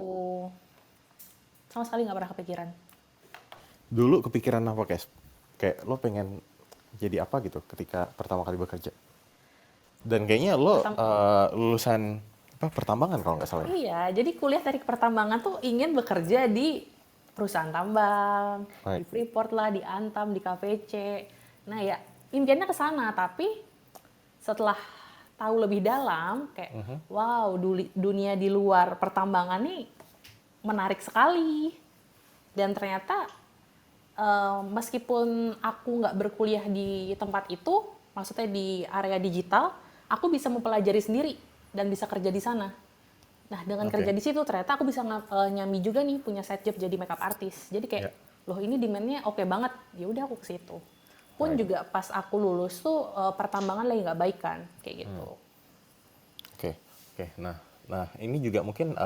Sama sekali nggak pernah kepikiran. Dulu kepikiran apa, Kes? Kayak lo pengen jadi apa gitu ketika pertama kali bekerja? Dan kayaknya lo Pertama, lulusan apa pertambangan kalau nggak salah ya? iya, jadi kuliah teknik pertambangan tuh ingin bekerja di perusahaan tambang, di Right. Freeport lah, di Antam, di KPC. Nah ya, impiannya ke sana, tapi setelah tahu lebih dalam, kayak wow, dunia di luar pertambangan nih menarik sekali. Dan ternyata meskipun aku nggak berkuliah di tempat itu, maksudnya di area digital, aku bisa mempelajari sendiri dan bisa kerja di sana. Nah, dengan Oke. kerja di situ ternyata aku bisa nyambi juga nih punya side job jadi makeup artist. Jadi kayak, Ya. loh ini demand-nya oke banget. Ya udah aku ke situ. Pun Right. juga pas aku lulus tuh pertambangan lagi nggak baik kan, kayak gitu. Oke, oke. Nah, ini juga mungkin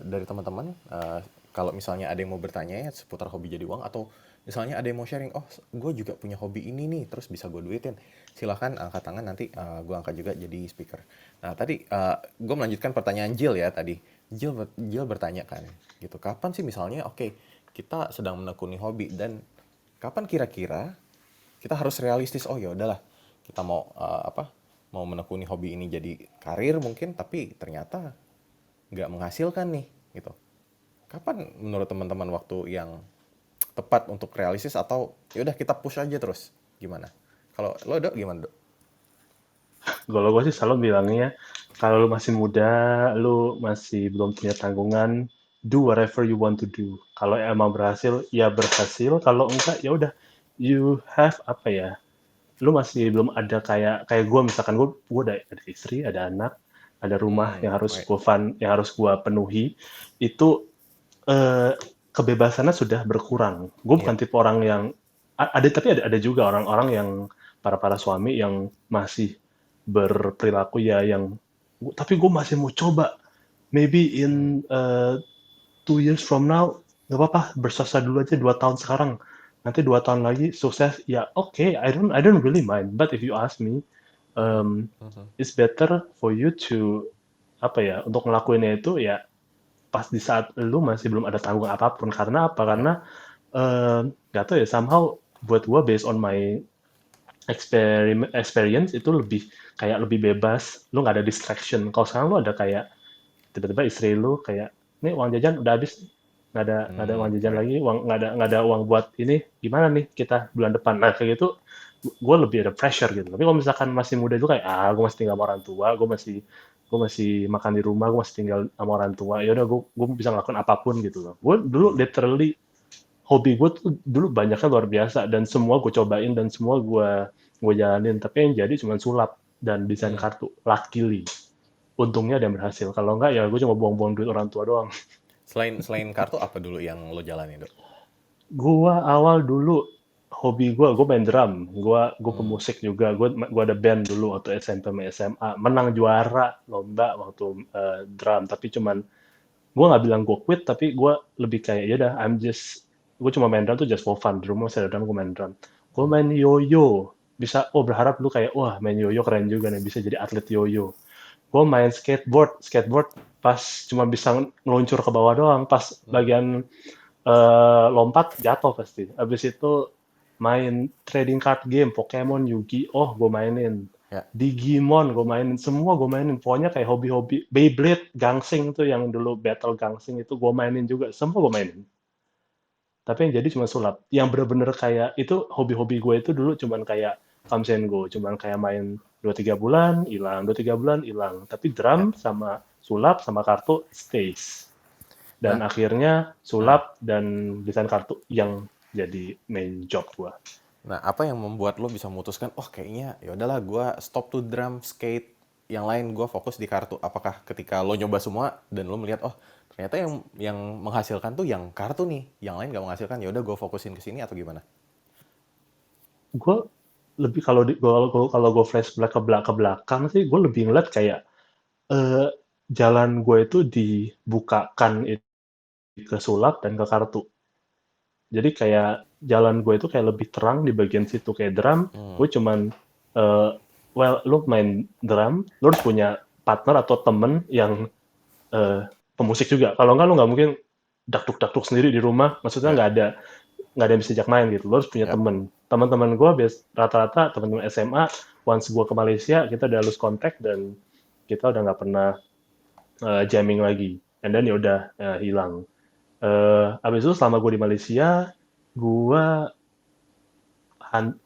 dari teman-teman, kalau misalnya ada yang mau bertanya ya seputar hobi jadi uang, atau misalnya ada yang mau sharing, oh, gue juga punya hobi ini nih, terus bisa gue duitin. Silahkan angkat tangan, nanti gue angkat juga jadi speaker. Nah, tadi gue melanjutkan pertanyaan Jill ya tadi. Jill bertanya kan, gitu. Kapan sih misalnya, oke, kita sedang menekuni hobi dan kapan kira-kira kita harus realistis, oh ya udahlah, kita mau mau menekuni hobi ini jadi karir mungkin, tapi ternyata nggak menghasilkan nih gitu. Kapan menurut teman-teman waktu yang tepat untuk realistis, atau ya udah kita push aja terus, gimana? Kalau lo, Dok, gimana, Dok? Kalau gue sih selalu bilangnya, kalau lu masih muda, lu masih belum punya tanggungan, do whatever you want to do. Kalau emang berhasil, ya berhasil. Kalau enggak, ya udah. You have apa ya? Lu masih belum ada kayak gue, misalkan gue ada istri, ada anak, ada rumah yang harus Right. gue yang harus gue penuhi. Itu eh, kebebasannya sudah berkurang. Gue Iya. bukan tipe orang yang tapi ada juga orang-orang yang para suami yang masih berperilaku ya yang tapi gue masih mau coba. Maybe in 2 years from now nggak apa-apa, bersasa dulu aja 2 tahun sekarang. Nanti 2 tahun lagi sukses ya oke, I don't really mind. But if you ask me, it's better for you to apa ya, untuk ngelakuinnya itu ya pas di saat lu masih belum ada tanggung apapun. Karena apa? Ya. Karena Nggak tahu ya, somehow buat gue based on my experience itu lebih bebas, lu nggak ada distraction. Kalau sekarang lu ada kayak tiba-tiba istri lu kayak, nih uang jajan udah habis, nggak ada uang jajan Right. lagi, nggak ada uang buat ini, gimana nih kita bulan depan. Nah kayak gitu, gue lebih ada pressure gitu. Tapi kalau misalkan masih muda itu kayak, gue masih tinggal sama orang tua, gue masih makan di rumah, gue masih tinggal sama orang tua, ya udah gue bisa ngelakuin apapun gitu loh. Gue dulu literally hobi gue tuh dulu banyaknya luar biasa, dan semua gue cobain dan semua gue jalanin, tapi yang jadi cuma sulap dan desain Hmm. kartu. Luckily untungnya ada yang berhasil, kalau enggak ya gue cuma buang-buang duit orang tua doang. Selain kartu apa dulu yang lo jalani, Dok? Gua awal dulu hobi gue main drum, gue Hmm. pemusik juga, gue ada band dulu waktu SMP sama SMA, menang juara lomba waktu drum, tapi cuman gue nggak bilang gue quit, tapi gue lebih kayak ya udah, gue cuma main drum tuh just for fun. Di rumah masih ada drum, gue main drum. Gue Hmm. main yoyo, berharap lu kayak, wah main yoyo keren juga nih, bisa jadi atlet yoyo. Gue main skateboard pas cuma bisa ngeluncur ke bawah doang, pas Hmm. bagian lompat jatuh pasti. Habis itu main trading card game, Pokemon, Yu-Gi-Oh gue mainin. Ya. Digimon gue mainin, semua gue mainin. Pokoknya kayak hobi-hobi. Beyblade, Gangsing tuh yang dulu battle Gangsing itu gue mainin juga. Semua gue mainin. Tapi yang jadi cuma sulap. Yang bener-bener kayak itu hobi-hobi gue itu dulu cuman kayak come and go. Cuman kayak main 2-3 bulan, hilang. 2-3 bulan, hilang. Tapi Ya. drum sama sulap sama kartu stays. Dan Nah, akhirnya sulap dan desain kartu yang jadi main job gua. nah apa yang membuat lo bisa memutuskan, oh kayaknya ya udahlah gue stop to drum, skate, yang lain gue fokus di kartu. Apakah ketika lo nyoba semua dan lo melihat, oh ternyata yang menghasilkan tuh yang kartu nih, yang lain nggak menghasilkan, ya udah gue fokusin ke sini atau gimana? Gue lebih kalau gue flashback ke belakang sih, gue lebih ngeliat kayak eh, jalan gue itu dibukakan itu ke sulap dan ke kartu. Jadi kayak jalan gue itu kayak lebih terang di bagian situ. Kayak drum, Hmm. gue cuman eh, lu main drum, lu harus punya partner atau temen yang eh, pemusik juga. Kalau enggak, lu nggak mungkin dakduk sendiri di rumah. Maksudnya Ya. nggak ada yang bisa ajak main gitu. Lu harus punya Ya. teman-teman gue rata-rata teman-teman SMA. Once gue ke Malaysia, kita udah lose contact dan kita udah nggak pernah jamming lagi. And then ya udah hilang. Abis itu selama gue di Malaysia, gue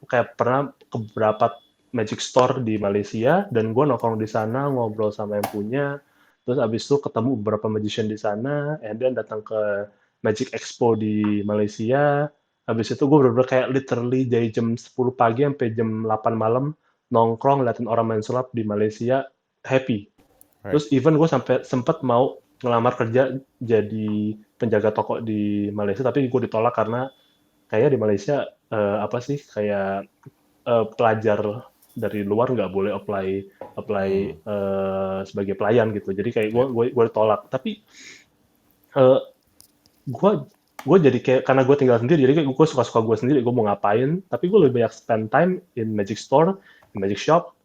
kayak pernah ke beberapa Magic Store di Malaysia, dan gue nongkrong di sana ngobrol sama yang punya. Terus abis itu ketemu beberapa magician di sana, and then datang ke Magic Expo di Malaysia. Habis itu gue bener-bener kayak literally dari jam 10 pagi sampai jam 8 malam nongkrong liatin orang main sulap di Malaysia, happy. Right. Terus even gue sampai sempet mau ngelamar kerja jadi penjaga toko di Malaysia, tapi gue ditolak karena kayaknya di Malaysia apa sih, kayak pelajar dari luar nggak boleh apply Hmm. sebagai pelayan gitu. Jadi kayak Ya. gue ditolak. Tapi eh, gue gue jadi kayak, karena gue tinggal sendiri, jadi kayak gue suka-suka gue sendiri, gue mau ngapain. Tapi gue lebih banyak spend time in Magic Store, in Magic Shop,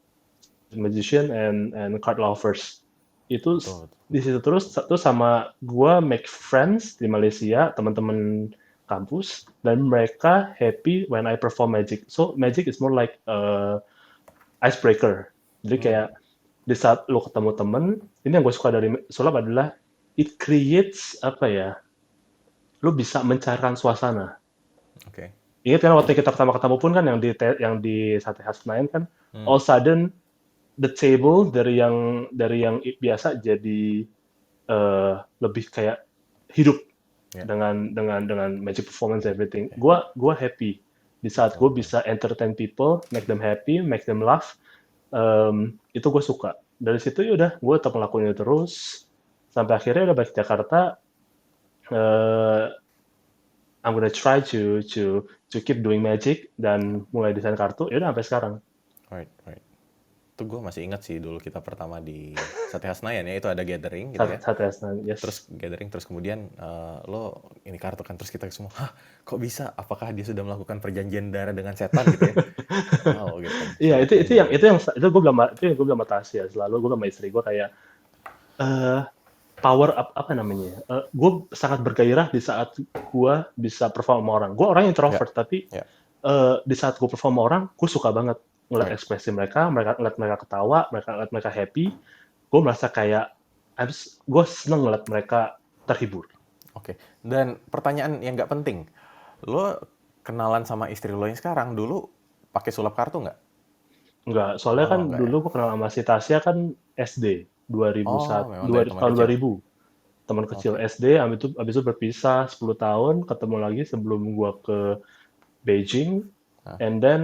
magician and card lovers. Itu Betul. di situ terus sama gue make friends di Malaysia, teman-teman kampus, dan mereka happy when I perform magic. So magic is more like icebreaker. Jadi Hmm. kayak di saat lo ketemu temen, ini yang gue suka dari sulap adalah it creates apa ya, lo bisa mencairkan suasana. Oke. Ingat kan waktu kita pertama ketemu pun kan yang di Sate Khas Senayan kan, Hmm. all sudden the table dari yang biasa jadi lebih kayak hidup Ya. dengan magic performance everything. Gua happy di saat gue Oke. bisa entertain people, make them happy, make them laugh. Itu gue suka. Dari situ ya udah, gue tetap ngelakuin itu terus sampai akhirnya udah balik ke Jakarta. I'm gonna try to keep doing magic dan mulai desain kartu. Ya udah sampai sekarang. Right. Itu gue masih ingat sih dulu kita pertama di Sate Khas Senayan ya, itu ada gathering gitu ya. Sate Asnan, yes. Terus gathering, terus kemudian lo ini kartu kan, terus kita semua, hah kok bisa? Apakah dia sudah melakukan perjanjian darah dengan setan gitu ya? Wow gitu kan. Iya, Sangat itu yang menjadi. gue bilang sama Tasya selalu, gue sama istri gue kayak power apa namanya ya? Gue sangat bergairah di saat gue bisa perform sama orang. Gue orang Ya, introvert, tapi ya, di saat gue perform sama orang, gue suka banget ngeliat right. ekspresi mereka ngeliat mereka ketawa, ngeliat mereka happy. Gue merasa kayak gue seneng ngeliat mereka terhibur. Oke. Dan pertanyaan yang nggak penting, lo kenalan sama istri lo yang sekarang dulu pakai sulap kartu nggak? Enggak, soalnya Oh, kan nggak ya? dulu gue kenal sama si Tasya kan SD Oh, 2001 memang dari teman tahun kecil. 2000. Teman kecil Oke. SD, habis itu berpisah 10 tahun, ketemu lagi sebelum gue ke Beijing, Nah, and then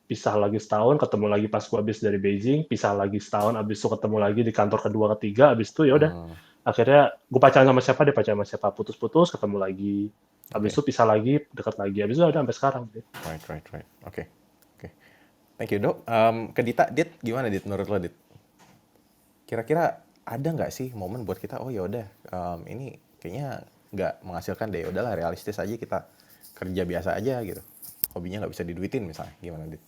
pisah lagi setahun, ketemu lagi pas gue habis dari Beijing, pisah lagi setahun, habis itu ketemu lagi di kantor kedua ketiga, habis itu ya udah, hmm, akhirnya gue pacaran sama siapa, dia pacaran sama siapa, putus-putus, ketemu lagi, habis oke. itu pisah lagi, dekat lagi, habis itu ada sampai sekarang. Right. Oke. Oke. Thank you, Dok. Ke Dita, Dit, gimana Dit menurut lo, Dit? Kira-kira ada nggak sih momen buat kita, oh ya udah, ini kayaknya nggak menghasilkan deh, udahlah realistis aja kita kerja biasa aja gitu. Hobinya nggak bisa diduitin misalnya, gimana Dit?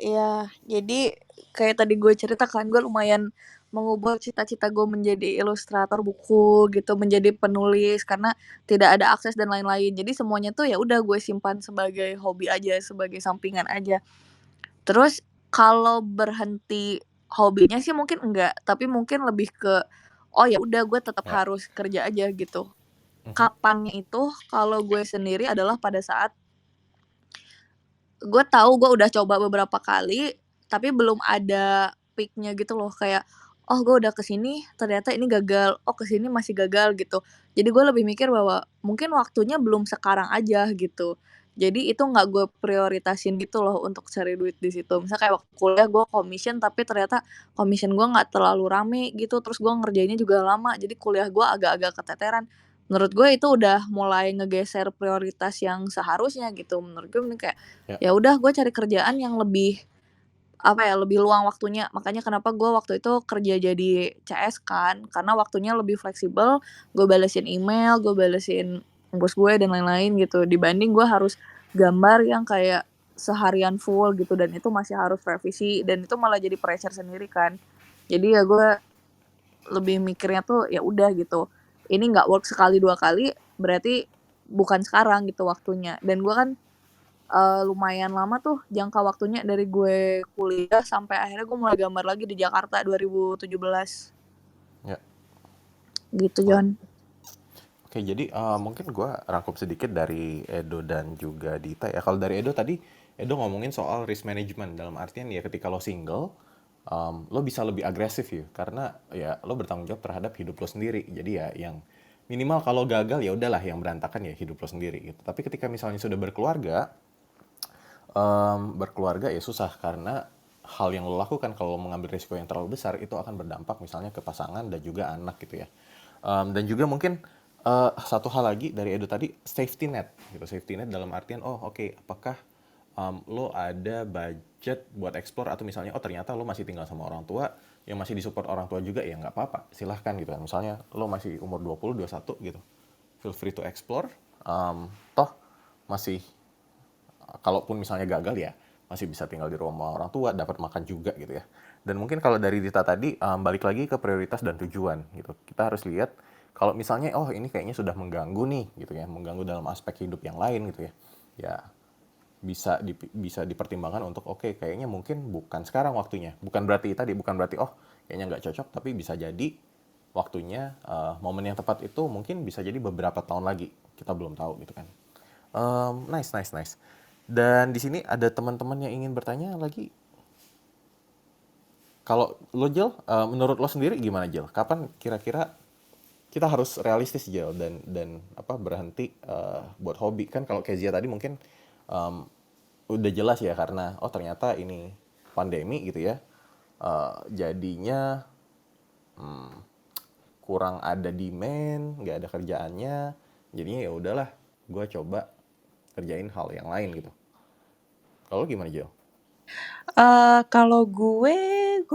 Ya, jadi kayak tadi gue ceritakan, gue lumayan mengubah cita-cita gue menjadi ilustrator buku gitu, menjadi penulis karena tidak ada akses dan lain-lain. Jadi semuanya tuh ya udah gue simpan sebagai hobi aja, sebagai sampingan aja. Terus kalau berhenti hobinya sih mungkin enggak, tapi mungkin lebih ke oh ya udah gue tetap Ya. harus kerja aja gitu. Mhm. Kapannya itu kalau gue sendiri adalah pada saat gue tahu gue udah coba beberapa kali, tapi belum ada peak-nya gitu loh, kayak, "Oh gue udah kesini ternyata ini gagal, oh kesini masih gagal," gitu. Jadi gue lebih mikir bahwa mungkin waktunya belum sekarang aja gitu. Jadi itu nggak gue prioritasin gitu loh untuk cari duit di situ. Misal kayak waktu kuliah gue commission, tapi ternyata commission gue nggak terlalu rame gitu, terus gue ngerjainnya juga lama, jadi kuliah gue agak-agak keteteran. Menurut gue itu udah mulai ngegeser prioritas yang seharusnya gitu. Menurut gue mending kayak Ya. ya udah gue cari kerjaan yang lebih, apa ya, lebih luang waktunya. Makanya kenapa gue waktu itu kerja jadi CS kan, karena waktunya lebih fleksibel, gue balesin email, gue balesin bos gue dan lain-lain gitu, dibanding gue harus gambar yang kayak seharian full gitu, dan itu masih harus revisi, dan itu malah jadi pressure sendiri kan. Jadi ya gue lebih mikirnya tuh, ya udah gitu, ini nggak work sekali, 2 kali, berarti bukan sekarang gitu waktunya. Dan gue kan lumayan lama tuh jangka waktunya dari gue kuliah sampai akhirnya gue mulai gambar lagi di Jakarta 2017. Ya. Gitu, Alright. Jon. Oke, jadi mungkin gue rangkum sedikit dari Edo dan juga Dita ya. Kalau dari Edo tadi, Edo ngomongin soal risk management dalam artian ya ketika lo single, lo bisa lebih agresif ya, karena ya lo bertanggung jawab terhadap hidup lo sendiri. Jadi ya yang minimal kalau gagal ya udahlah yang berantakan ya hidup lo sendiri gitu. Tapi ketika misalnya sudah berkeluarga ya susah karena hal yang lo lakukan kalau lo mengambil risiko yang terlalu besar itu akan berdampak misalnya ke pasangan dan juga anak gitu ya. Dan juga mungkin satu hal lagi dari Edo tadi, safety net gitu. Safety net dalam artian oh oke, apakah lo ada budget buat explore atau misalnya oh ternyata lo masih tinggal sama orang tua yang masih disupport orang tua juga, ya nggak apa-apa, silahkan gitu kan. Misalnya lo masih umur 20 21 gitu, feel free to explore. Toh masih, kalaupun misalnya gagal ya masih bisa tinggal di rumah orang tua, dapat makan juga gitu ya. Dan mungkin kalau dari Dita tadi, balik lagi ke prioritas dan tujuan gitu. Kita harus lihat kalau misalnya oh ini kayaknya sudah mengganggu nih gitu ya, mengganggu dalam aspek hidup yang lain gitu ya. Ya bisa dipertimbangkan untuk oke, kayaknya mungkin bukan sekarang waktunya. Bukan berarti oh kayaknya nggak cocok, tapi bisa jadi waktunya, momen yang tepat itu mungkin bisa jadi beberapa tahun lagi. Kita belum tahu gitu kan. Nice. Dan di sini ada teman-teman yang ingin bertanya lagi. Kalau lo Jel, menurut lo sendiri gimana Jel? Kapan kira-kira kita harus realistis Jel dan apa berhenti buat hobi kan? Kalau Kezia tadi mungkin um, udah jelas ya karena oh ternyata ini pandemi gitu ya. Jadinya kurang ada demand, nggak ada kerjaannya. Jadinya ya udahlah, gue coba kerjain hal yang lain gitu. Kalau gimana Jel? Kalau gue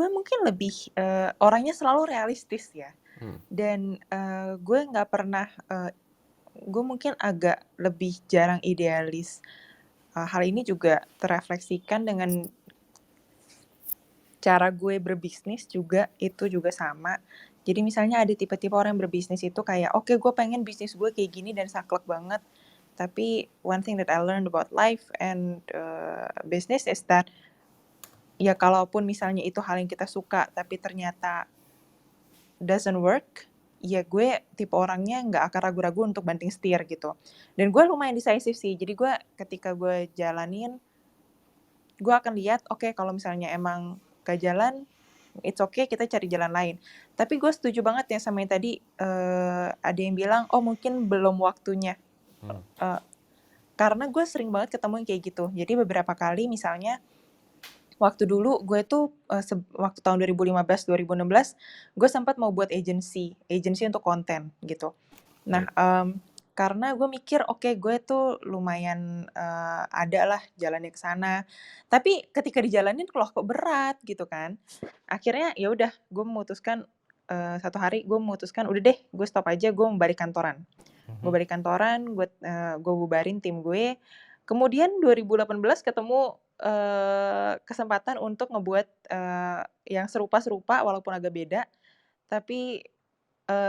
mungkin lebih, orangnya selalu realistis ya, dan, gue nggak pernah, gue mungkin agak lebih jarang idealis. Hal ini juga terefleksikan dengan cara gue berbisnis juga, itu juga sama. Jadi misalnya ada tipe-tipe orang yang berbisnis itu kayak, oke gue pengen bisnis gue kayak gini dan saklek banget. Tapi one thing that I learned about life and business is that ya kalaupun misalnya itu hal yang kita suka tapi ternyata doesn't work, ya gue tipe orangnya nggak akan ragu-ragu untuk banting setir gitu. Dan gue lumayan decisive sih. Jadi gue ketika gue jalanin, gue akan lihat oke kalau misalnya emang gak jalan, it's okay kita cari jalan lain. Tapi gue setuju banget ya sama yang tadi ada yang bilang oh mungkin belum waktunya. Hmm. Karena gue sering banget ketemu yang kayak gitu. Jadi beberapa kali misalnya waktu dulu gue tuh waktu tahun 2015-2016 gue sempat mau buat agency untuk konten gitu. Nah karena gue mikir oke gue tuh lumayan ada lah jalannya ke sana. Tapi ketika dijalanin kok berat gitu kan. Akhirnya ya udah gue memutuskan satu hari gue memutuskan udah deh gue stop aja, gue mau balik kantoran. Gue balik kantoran, gue bubarin tim gue. Kemudian 2018 ketemu kesempatan untuk ngebuat yang serupa-serupa walaupun agak beda, tapi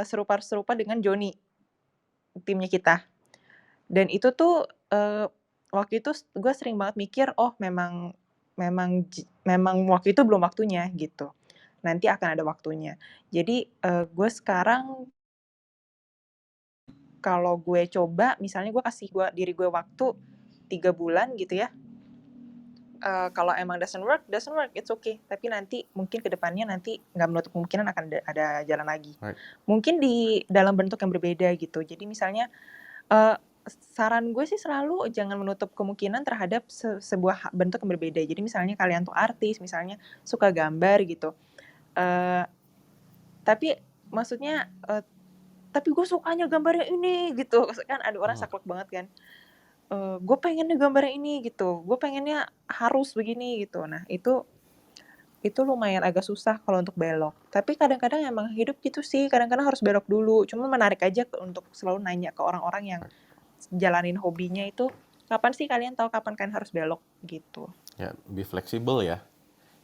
serupa-serupa dengan Joni, timnya kita. Dan itu tuh waktu itu gue sering banget mikir, oh memang waktu itu belum waktunya gitu. Nanti akan ada waktunya. Jadi gue sekarang kalau gue coba, misalnya gue kasih diri gue waktu 3 bulan gitu ya. Kalau emang doesn't work, it's okay. Tapi nanti mungkin ke depannya nanti nggak menutup kemungkinan akan ada jalan lagi. Right. Mungkin di dalam bentuk yang berbeda gitu. Jadi misalnya saran gue sih selalu jangan menutup kemungkinan terhadap sebuah bentuk yang berbeda. Jadi misalnya kalian tuh artis, misalnya suka gambar gitu. Tapi maksudnya tapi gue sukanya gambarnya ini gitu. Kan ada orang saklek banget kan. Gue pengennya gambarnya ini gitu. Gue pengennya harus begini gitu. Nah, itu lumayan agak susah kalau untuk belok. Tapi kadang-kadang emang hidup gitu sih. Kadang-kadang harus belok dulu. Cuma menarik aja untuk selalu nanya ke orang-orang yang jalanin hobinya itu, kapan sih kalian tahu kapan kalian harus belok gitu. Ya, be fleksibel ya.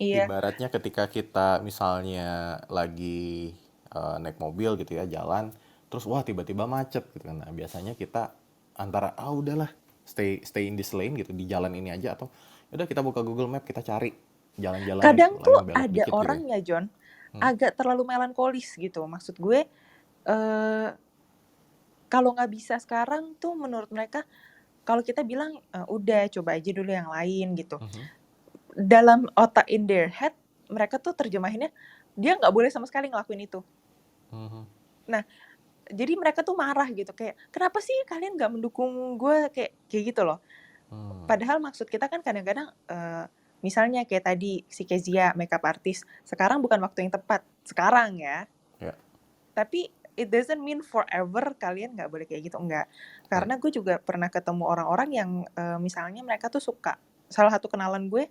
Iya. Ibaratnya ketika kita misalnya lagi naik mobil gitu ya, jalan, terus wah tiba-tiba macet gitu kan. Nah, biasanya kita antara udahlah stay in this lane gitu, di jalan ini aja, atau udah kita buka Google Map, kita cari jalan-jalan Kadang lain tuh yang belok ada dikit orang gitu ya John, agak terlalu melankolis gitu. Maksud gue kalau nggak bisa sekarang tuh menurut mereka, kalau kita bilang udah coba aja dulu yang lain gitu. Dalam otak in their head mereka tuh terjemahinnya dia nggak boleh sama sekali ngelakuin itu. Nah, jadi mereka tuh marah gitu kayak kenapa sih kalian nggak mendukung gue kayak gitu loh. Padahal maksud kita kan kadang-kadang misalnya kayak tadi si Kezia makeup artist, sekarang bukan waktu yang tepat sekarang ya. Ya. Tapi it doesn't mean forever kalian nggak boleh kayak gitu, enggak. Karena gue juga pernah ketemu orang-orang yang misalnya mereka tuh suka, salah satu kenalan gue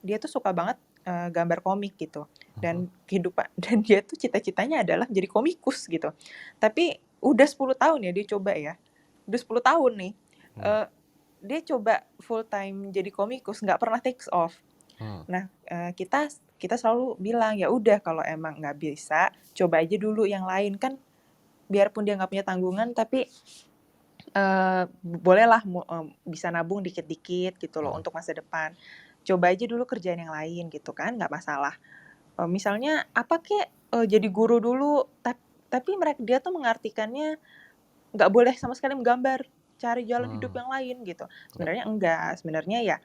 dia tuh suka banget gambar komik gitu, dan kehidupan dan dia tuh cita-citanya adalah jadi komikus gitu. Tapi udah 10 tahun ya dia coba ya, udah 10 tahun nih dia coba full time jadi komikus, nggak pernah takes off. Nah kita selalu bilang ya udah kalau emang nggak bisa, coba aja dulu yang lain kan, biarpun dia nggak punya tanggungan tapi bolehlah bisa nabung dikit-dikit gitu loh untuk masa depan. Coba aja dulu kerjaan yang lain gitu kan, nggak masalah. Misalnya apa kek jadi guru dulu, tapi dia tuh mengartikannya nggak boleh sama sekali menggambar, cari jalan hidup yang lain gitu. Sebenarnya enggak, sebenarnya ya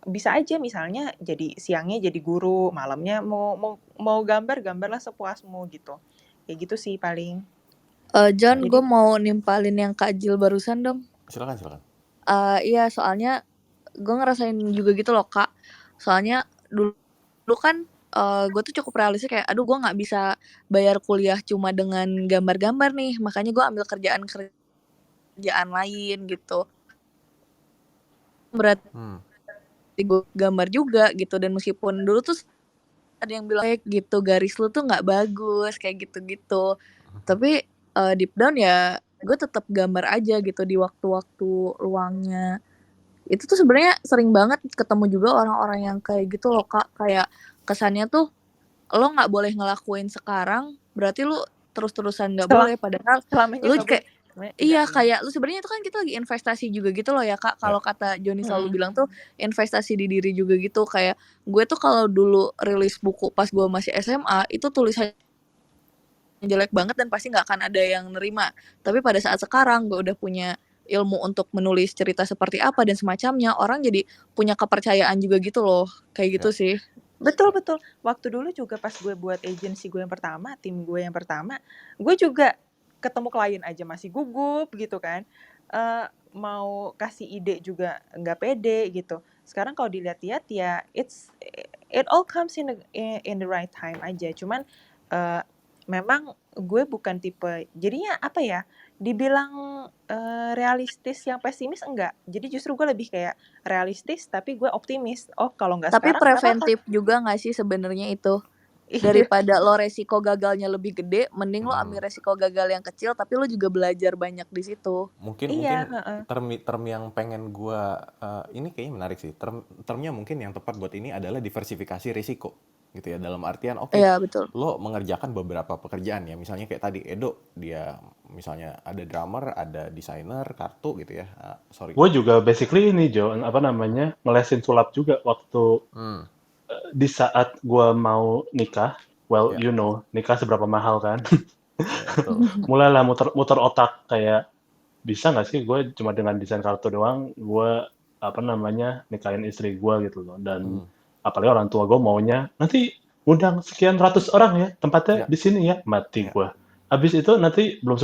bisa aja misalnya jadi siangnya jadi guru, malamnya mau gambarlah sepuasmu gitu. Kayak gitu sih paling. John, gue mau nimpalin yang Kak Jill barusan dong. Silakan. Iya, soalnya gue ngerasain juga gitu loh Kak. Soalnya dulu kan gue tuh cukup realistis kayak, aduh gue nggak bisa bayar kuliah cuma dengan gambar-gambar nih, makanya gue ambil kerjaan lain gitu. Berarti gue gambar juga gitu, dan meskipun dulu tuh ada yang bilang gitu, garis lu tuh nggak bagus kayak gitu-gitu, tapi deep down ya gue tetap gambar aja gitu di waktu-waktu luangnya. Itu tuh sebenarnya sering banget ketemu juga orang-orang yang kayak gitu loh Kak, kayak kesannya tuh lo nggak boleh ngelakuin sekarang berarti lu terus-terusan nggak Selam boleh. Padahal selamanya lu nggak boleh, kayak sebenarnya tidak, iya, iya. kayak lu sebenarnya itu kan kita lagi investasi juga gitu loh ya, Kak. Ya. Kalau kata Joni selalu Mhm. bilang tuh investasi di diri juga gitu. Kayak gue tuh kalau dulu rilis buku pas gue masih SMA, itu tulisannya jelek banget dan pasti nggak akan ada yang nerima. Tapi pada saat sekarang gue udah punya ilmu untuk menulis cerita seperti apa dan semacamnya, orang jadi punya kepercayaan juga gitu loh. Kayak Ya. gitu sih. Betul betul. Waktu dulu juga pas gue buat agency gue yang pertama, tim gue yang pertama, gue juga ketemu klien aja masih gugup gitu kan. Mau kasih ide juga nggak pede gitu. Sekarang kalau dilihat-lihat ya it all comes in the right time aja. Cuman memang gue bukan tipe, jadinya apa ya? Dibilang realistis yang pesimis enggak. Jadi justru gue lebih kayak realistis tapi gue optimis. Oh kalau nggak Tapi sekarang nggak apa-apa. preventif juga nggak sih sebenarnya itu? Iya. Daripada lo resiko gagalnya lebih gede, mending lo Hmm. ambil resiko gagal yang kecil, tapi lo juga belajar banyak di situ. Mungkin Iya, mungkin heeh. term yang pengen gua ini kayaknya menarik sih. Termnya mungkin yang tepat buat ini adalah diversifikasi risiko gitu ya. Dalam artian Iya, betul. lo mengerjakan beberapa pekerjaan ya. Misalnya kayak tadi Edo, dia misalnya ada drummer, ada desainer, kartu gitu ya. Sorry. Gue juga basically ini Jo, apa namanya, ngelesin sulap juga waktu Hmm, di saat gue mau nikah. Well, ya, you know, nikah seberapa mahal kan. ya betul. Mulailah muter otak kayak, bisa nggak sih gue cuma dengan desain kartu doang, gue apa namanya nikahin istri gue gitu loh. Dan Hmm, apalagi orang tua gue maunya nanti undang sekian ratus orang ya, tempatnya ya, di sini ya, mati ya. gue. Habis itu nanti udah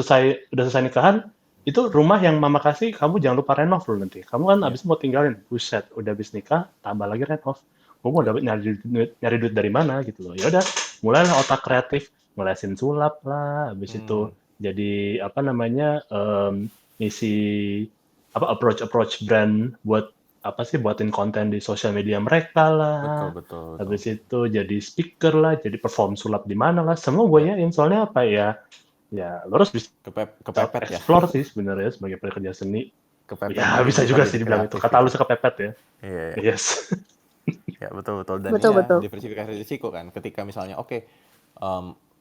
selesai nikahan, itu rumah yang mama kasih kamu jangan lupa renov loh nanti. Kamu kan Ya, habis mau tinggalin, buset, udah habis nikah tambah lagi renov. Gue mau ya. nyari duit dari mana gitu loh. Ya udah, mulailah otak kreatif, ngelesin sulap lah, habis itu Hmm, jadi apa namanya ngisi apa approach brand buat apa sih buatin konten di sosial media mereka betul, lah. betul, betul. Habis itu jadi speaker lah, jadi perform sulap di mana lah. Semua gue Ya, yain soalnya apa ya? Ya lo harus bisa self kepepet ya. explore sih sebenarnya sebagai pekerja seni. Kepepet Ya bikin bisa kita juga jadi sih dibilang itu. kreatif Kata gitu. lu kepepet ya. Iya, iya. Yes. Ya betul betul dan Betul, iya betul. diversifikasi risiko kan ketika misalnya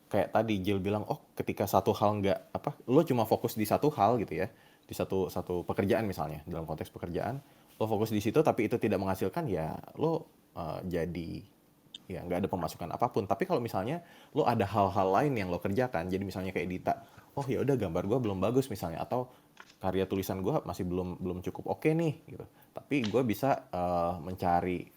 kayak tadi Jill bilang ketika satu hal nggak lo cuma fokus di satu hal gitu ya di satu pekerjaan misalnya dalam konteks pekerjaan lo fokus di situ tapi itu tidak menghasilkan ya lo jadi ya nggak ada pemasukan apapun tapi kalau misalnya lo ada hal-hal lain yang lo kerjakan jadi misalnya kayak Dita ya udah gambar gue belum bagus misalnya atau karya tulisan gue masih belum cukup oke nih gitu tapi gue bisa mencari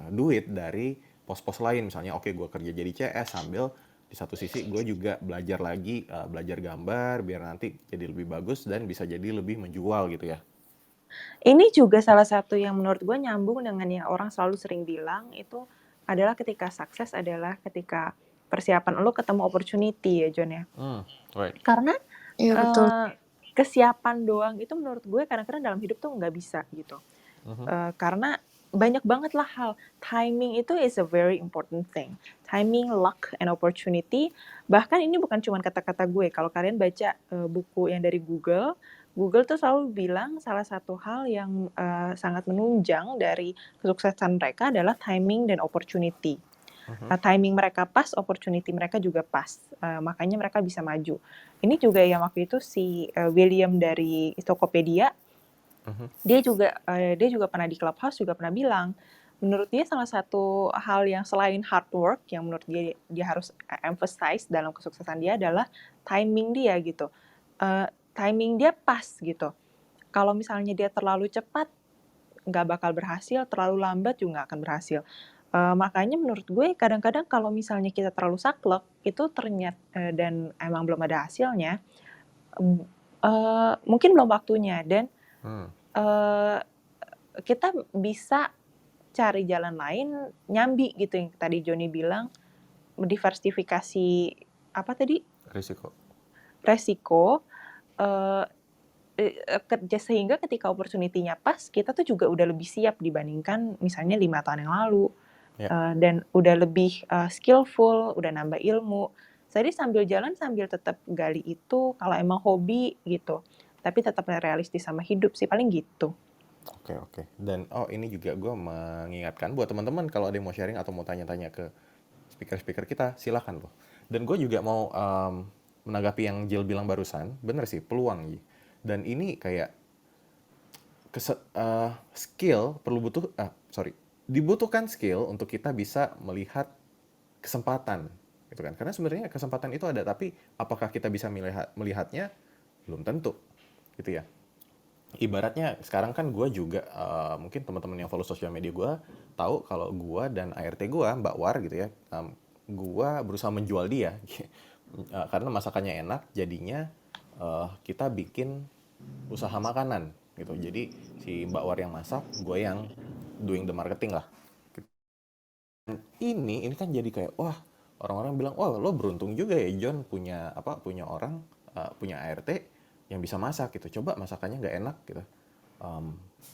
duit dari pos-pos lain misalnya gue kerja jadi CS sambil di satu sisi gue juga belajar lagi belajar gambar biar nanti jadi lebih bagus dan bisa jadi lebih menjual gitu ya. Ini juga salah satu yang menurut gue nyambung dengan yang orang selalu sering bilang itu adalah ketika sukses adalah ketika persiapan lo ketemu opportunity ya John ya. Right. Karena Iya, betul. kesiapan doang itu menurut gue kadang-kadang dalam hidup tuh nggak bisa gitu. Karena banyak banget lah hal. Timing itu is a very important thing. Timing, luck, and opportunity. Bahkan ini bukan cuma kata-kata gue. Kalau kalian baca buku yang dari Google tuh selalu bilang salah satu hal yang sangat menunjang dari kesuksesan mereka adalah timing dan opportunity. Timing mereka pas, opportunity mereka juga pas. Makanya mereka bisa maju. Ini juga yang waktu itu si William dari Tokopedia, dia juga pernah di Clubhouse juga pernah bilang, menurut dia salah satu hal yang selain hard work yang menurut dia harus emphasize dalam kesuksesan dia adalah timing dia gitu. Timing dia pas gitu. Kalau misalnya dia terlalu cepat nggak bakal berhasil, terlalu lambat juga nggak akan berhasil. Makanya menurut gue kadang-kadang kalau misalnya kita terlalu saklek itu ternyata dan emang belum ada hasilnya, mungkin belum waktunya dan kita bisa cari jalan lain nyambi gitu yang tadi Joni bilang diversifikasi apa tadi resiko sehingga ketika opportunity-nya pas kita tuh juga udah lebih siap dibandingkan misalnya 5 tahun yang lalu. Dan udah lebih skillful, udah nambah ilmu. Jadi sambil jalan sambil tetap gali itu kalau emang hobi gitu. Tapi tetap realistis sama hidup sih paling gitu. Oke. Dan ini juga gue mengingatkan buat teman-teman kalau ada yang mau sharing atau mau tanya-tanya ke speaker-speaker kita, silakan loh. Dan gue juga mau menanggapi yang Jill bilang barusan, bener sih, peluang. Dan ini kayak skill dibutuhkan skill untuk kita bisa melihat kesempatan, gitu kan? Karena sebenarnya kesempatan itu ada, tapi apakah kita bisa melihatnya belum tentu, gitu ya. Ibaratnya sekarang kan gue juga mungkin teman-teman yang follow sosial media gue tahu kalau gue dan ART gue Mbak War gitu ya, gue berusaha menjual dia karena masakannya enak, jadinya kita bikin usaha makanan gitu. Jadi si Mbak War yang masak, gue yang doing the marketing lah. Ini kan jadi kayak wah, orang-orang bilang wah lo beruntung juga ya John punya orang punya ART yang bisa masak gitu. Coba masakannya nggak enak gitu.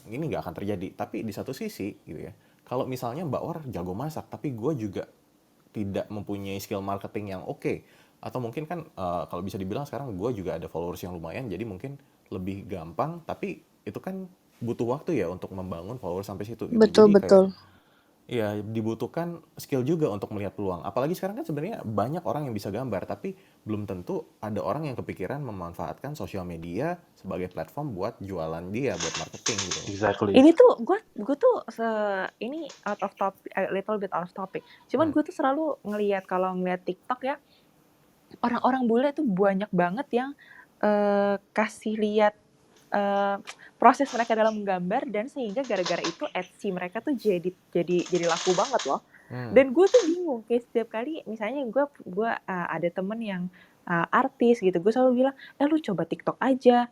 Ini nggak akan terjadi. Tapi di satu sisi gitu ya, kalau misalnya Mbak War jago masak, tapi gue juga tidak mempunyai skill marketing yang oke, atau mungkin kan kalau bisa dibilang sekarang gue juga ada followers yang lumayan, jadi mungkin lebih gampang, tapi itu kan butuh waktu ya untuk membangun followers sampai situ gitu. Betul, Jadi kayak betul. ya dibutuhkan skill juga untuk melihat peluang. Apalagi sekarang kan sebenarnya banyak orang yang bisa gambar, tapi belum tentu ada orang yang kepikiran memanfaatkan sosial media sebagai platform buat jualan dia, buat marketing gitu. Exactly. Ini tuh gue tuh ini out of topic, a little bit out of topic. Cuman gue tuh selalu kalau ngeliat TikTok ya, orang-orang bule tuh banyak banget yang kasih lihat proses mereka dalam menggambar, dan sehingga gara-gara itu Etsy mereka tuh jadi laku banget loh. Dan gue tuh bingung, kayak setiap kali misalnya gue ada temen yang artis gitu, gue selalu bilang, lu coba TikTok aja.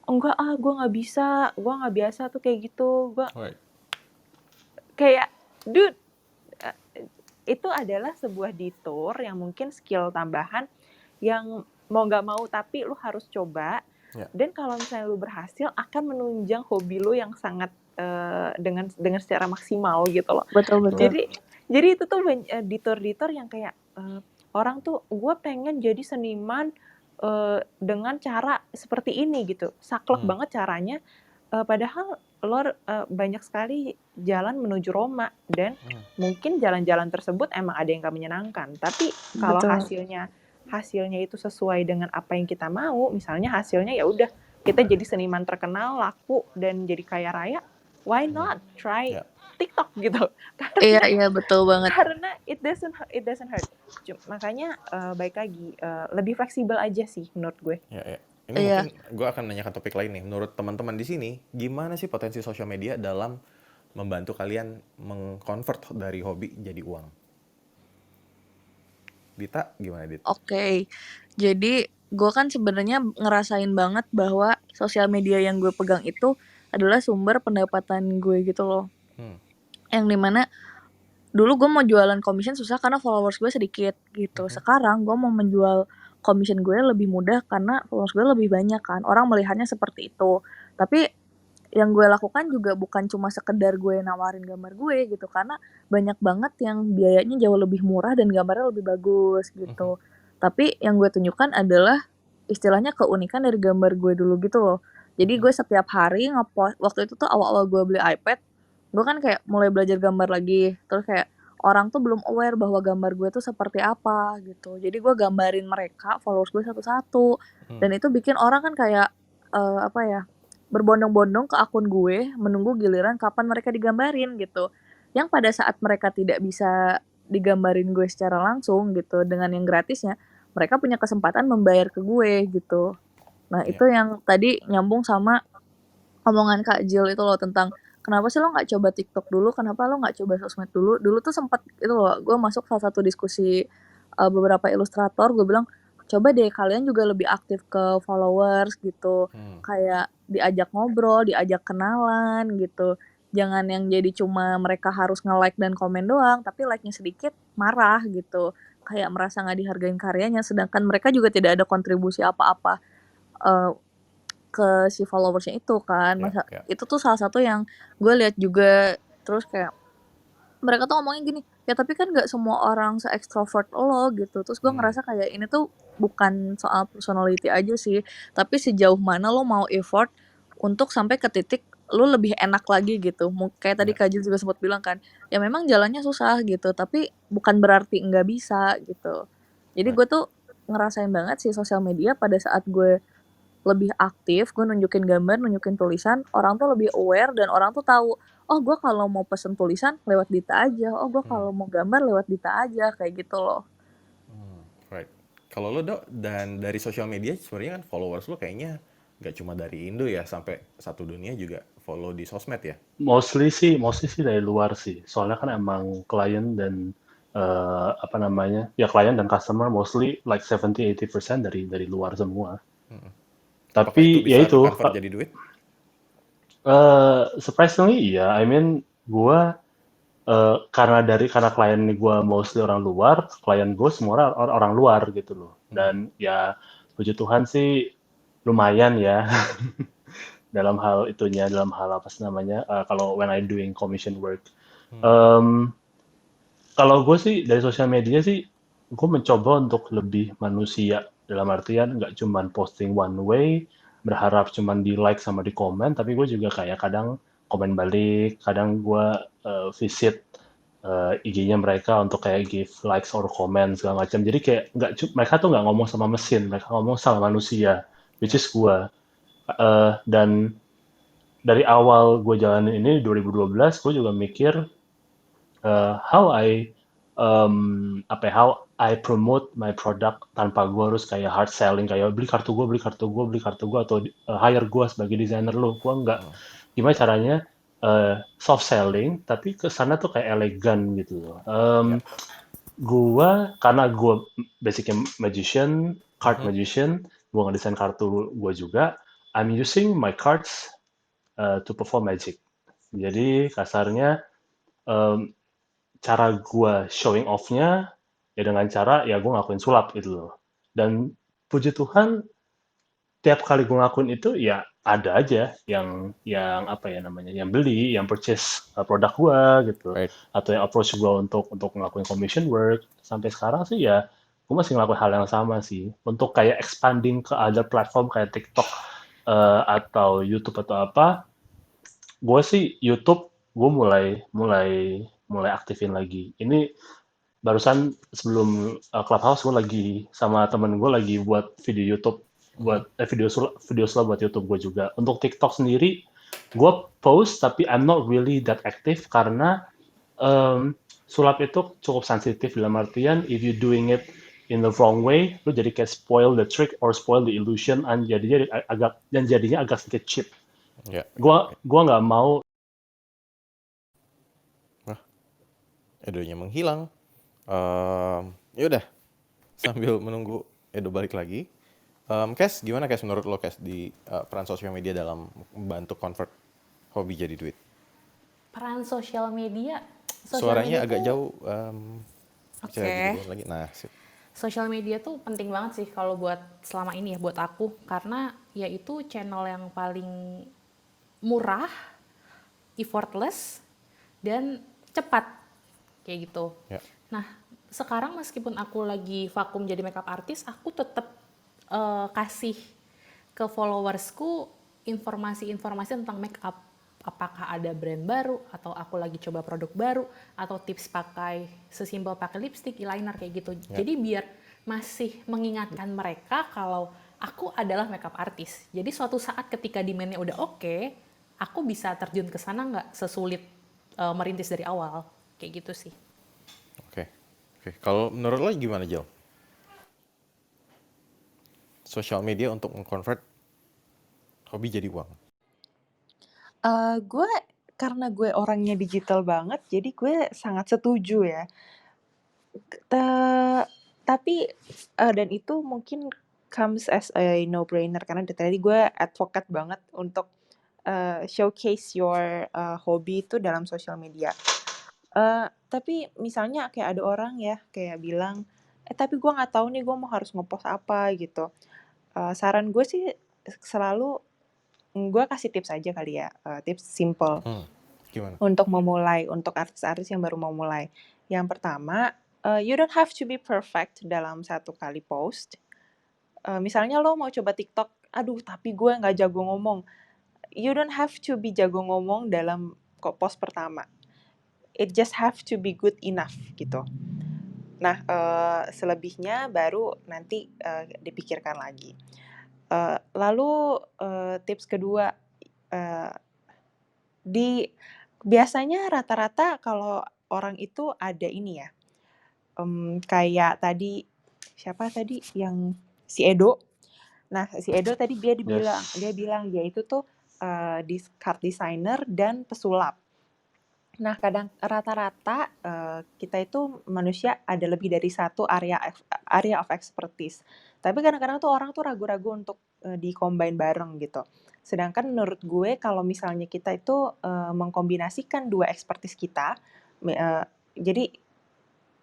Enggak gue nggak bisa, gue nggak biasa tuh kayak gitu. Gue Right. kayak dude, itu adalah sebuah detour yang mungkin skill tambahan yang mau nggak mau tapi lu harus coba. Dan kalau misalnya lu berhasil, akan menunjang hobi lu yang sangat dengan secara maksimal gitu loh. Betul, betul. Jadi itu tuh detour yang kayak orang tuh, gue pengen jadi seniman dengan cara seperti ini gitu, saklek banget caranya, padahal lo banyak sekali jalan menuju Roma, dan mungkin jalan-jalan tersebut emang ada yang gak menyenangkan, tapi kalau Betul. hasilnya itu sesuai dengan apa yang kita mau, misalnya hasilnya ya udah kita jadi seniman terkenal, laku, dan jadi kaya raya, why not try TikTok gitu? Iya, betul banget. Karena it doesn't hurt. Makanya baik lagi, lebih fleksibel aja sih menurut gue. Ya. Ini mungkin gue akan menanyakan topik lain nih. Menurut teman-teman di sini, gimana sih potensi sosial media dalam membantu kalian mengkonvert dari hobi jadi uang? Dita, gimana Dit? Oke. Jadi gue kan sebenarnya ngerasain banget bahwa sosial media yang gue pegang itu adalah sumber pendapatan gue gitu loh. Yang dimana dulu gue mau jualan commission susah karena followers gue sedikit gitu. Sekarang gue mau menjual commission gue lebih mudah karena followers gue lebih banyak kan. Orang melihatnya seperti itu. Tapi yang gue lakukan juga bukan cuma sekedar gue nawarin gambar gue gitu, karena banyak banget yang biayanya jauh lebih murah dan gambarnya lebih bagus gitu. Tapi yang gue tunjukkan adalah istilahnya keunikan dari gambar gue dulu gitu loh. Jadi gue setiap hari ngepost, waktu itu tuh awal-awal gue beli iPad, gue kan kayak mulai belajar gambar lagi, terus kayak orang tuh belum aware bahwa gambar gue tuh seperti apa gitu. Jadi gue gambarin mereka, followers gue satu-satu, dan itu bikin orang kan kayak berbondong-bondong ke akun gue, menunggu giliran kapan mereka digambarin gitu. Yang pada saat mereka tidak bisa digambarin gue secara langsung gitu, dengan yang gratisnya, mereka punya kesempatan membayar ke gue gitu. Nah itu yang tadi nyambung sama omongan Kak Jill itu loh, tentang kenapa sih lo nggak coba TikTok dulu, kenapa lo nggak coba sosmed dulu. Dulu tuh sempat itu loh, gue masuk salah satu diskusi beberapa ilustrator, gue bilang coba deh kalian juga lebih aktif ke followers gitu, kayak diajak ngobrol, diajak kenalan gitu. Jangan yang jadi cuma mereka harus nge-like dan komen doang, tapi like-nya sedikit marah gitu, kayak merasa nggak dihargain karyanya, sedangkan mereka juga tidak ada kontribusi apa-apa ke si followersnya itu kan. Itu tuh salah satu yang gue lihat juga. Terus kayak mereka tuh ngomongin gini, ya tapi kan nggak semua orang se-extrovert lo gitu. Terus gue ngerasa kayak ini tuh bukan soal personality aja sih, tapi sejauh mana lo mau effort untuk sampai ke titik lo lebih enak lagi gitu. Kayak tadi Kak Jill juga sempat bilang kan, ya memang jalannya susah gitu, tapi bukan berarti nggak bisa gitu. Jadi Right. gue tuh ngerasain banget sih sosial media pada saat gue lebih aktif, gue nunjukin gambar, nunjukin tulisan, orang tuh lebih aware dan orang tuh tahu, oh gue kalau mau pesen tulisan lewat Dita aja, oh gue kalau mau gambar lewat Dita aja, kayak gitu loh. Right. Kalau lo Dok, dan dari sosial media sebenarnya kan followers lo kayaknya nggak cuma dari Indo ya, sampai satu dunia juga follow di sosmed ya. Mostly sih dari luar sih. Soalnya kan emang klien dan apa namanya, ya klien dan customer mostly like 70-80% dari luar semua. Apakah itu Tapi ya bisa itu, convert jadi duit? surprisingly iya. I mean, gua karena klien gua mostly orang luar, klien gue semua orang luar gitu loh. Dan ya puji Tuhan sih lumayan ya dalam hal itunya, dalam hal apa sih namanya, kalau when I doing commission work. Em, Kalau gue sih dari sosial media sih, gue mencoba untuk lebih manusia dalam artian nggak cuman posting one way, berharap cuman di like sama di komen, tapi gue juga kayak kadang komen balik, kadang gue visit IG-nya mereka untuk kayak give likes or comment segala macam. Jadi kayak mereka tuh nggak ngomong sama mesin, mereka ngomong sama manusia, which Ya. is gue. Dan dari awal gue jalanin ini 2012, gue juga mikir how I promote my product tanpa gue harus kayak hard selling, kayak beli kartu gue, atau hire gue sebagai desainer lo. Gue nggak, gimana caranya soft selling tapi ke sana tuh kayak elegan gitu loh. Ya. Karena gue basicnya magician, card magician, gue ngedesain kartu gue juga. I'm using my cards to perform magic. Jadi kasarnya em, cara gue showing off-nya ya dengan cara ya gue ngakuin sulap gitu loh. Dan puji Tuhan tiap kali gue ngakuin itu ya ada aja yang apa ya namanya, yang beli, yang purchase produk gue gitu, Right. atau yang approach gue untuk ngelakuin commission work. Sampai sekarang sih ya gue masih ngelakuin hal yang sama sih, untuk kayak expanding ke other platform kayak TikTok atau YouTube atau apa. Gue sih YouTube gue mulai mulai mulai aktifin lagi. Ini barusan sebelum Clubhouse gue lagi sama temen gue lagi buat video YouTube, buat video sulap buat YouTube gue juga. Untuk TikTok sendiri gue post tapi I'm not really that active karena sulap itu cukup sensitif dalam artian if you doing it in the wrong way, lu jadi kayak spoil the trick or spoil the illusion, jadinya agak sedikit cheap. Ya. Gua nggak mau. Edonya menghilang. Ya udah, sambil menunggu Edo balik lagi. Kes, gimana Kes menurut lo Kes di peran sosial media dalam membantu convert hobi jadi duit? Peran sosial media Suaranya agak tuh jauh. Bisa Oke. digedein lagi. Nah, sip. Sosial media tuh penting banget sih kalau buat selama ini ya, buat aku, karena ya itu channel yang paling murah, effortless, dan cepat kayak gitu. Ya. Nah, sekarang meskipun aku lagi vakum jadi makeup artist, aku tetap kasih ke followersku informasi-informasi tentang makeup. Apakah ada brand baru, atau aku lagi coba produk baru, atau tips pakai sesimpel pakai lipstick, eyeliner kayak gitu. Jadi biar masih mengingatkan mereka kalau aku adalah makeup artist. Jadi suatu saat ketika demand-nya udah oke, aku bisa terjun ke sana nggak sesulit merintis dari awal. Kayak gitu sih. Oke. Kalau menurut lo gimana, Jel? Sosial media untuk meng-convert hobi jadi uang. Gue karena gue orangnya digital banget, jadi gue sangat setuju ya. Tapi dan itu mungkin comes as a no-brainer karena dari tadi gue advocate banget untuk showcase your hobi itu dalam sosial media. Tapi misalnya kayak ada orang ya kayak bilang, tapi gue nggak tahu nih gue mau harus ngepost apa gitu. Saran gue sih selalu gue kasih tips aja kali ya, tips simple Gimana? untuk memulai, untuk artis-artis yang baru mau mulai. Yang pertama, you don't have to be perfect dalam satu kali post. Misalnya lo mau coba TikTok, aduh tapi gue nggak jago ngomong. You don't have to be jago ngomong dalam post pertama. It just have to be good enough gitu. Nah, selebihnya baru nanti, dipikirkan lagi. Lalu, tips kedua, eee, biasanya rata-rata kalau orang itu ada ini ya, kayak tadi, siapa tadi yang si Edo? Nah, si Edo tadi dia Yes. bilang dia itu tuh, card designer dan pesulap. Nah, kadang rata-rata, kita itu manusia ada lebih dari satu area of expertise. Tapi kadang-kadang tuh orang tuh ragu-ragu untuk, di-combine bareng gitu. Sedangkan menurut gue kalau misalnya kita itu, mengkombinasikan 2 expertise kita, jadi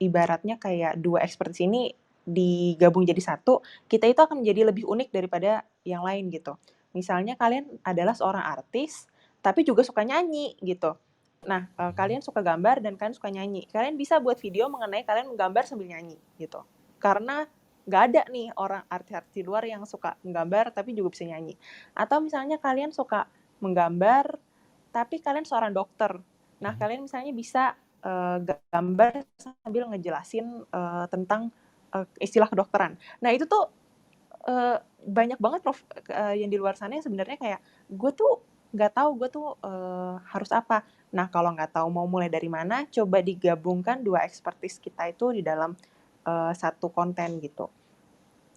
ibaratnya kayak 2 expertise ini digabung jadi satu, kita itu akan menjadi lebih unik daripada yang lain gitu. Misalnya kalian adalah seorang artis, tapi juga suka nyanyi gitu. Nah, kalian suka gambar dan kalian suka nyanyi. Kalian bisa buat video mengenai kalian menggambar sambil nyanyi gitu. Karena nggak ada nih orang artis-artis di luar yang suka menggambar tapi juga bisa nyanyi. Atau misalnya kalian suka menggambar, tapi kalian seorang dokter. Nah, kalian misalnya bisa gambar sambil ngejelasin tentang istilah kedokteran. Nah, itu tuh banyak banget yang di luar sana yang sebenarnya kayak gue tuh nggak tahu gue tuh harus apa. Nah, kalau nggak tahu mau mulai dari mana, coba digabungkan 2 expertise kita itu di dalam satu konten gitu.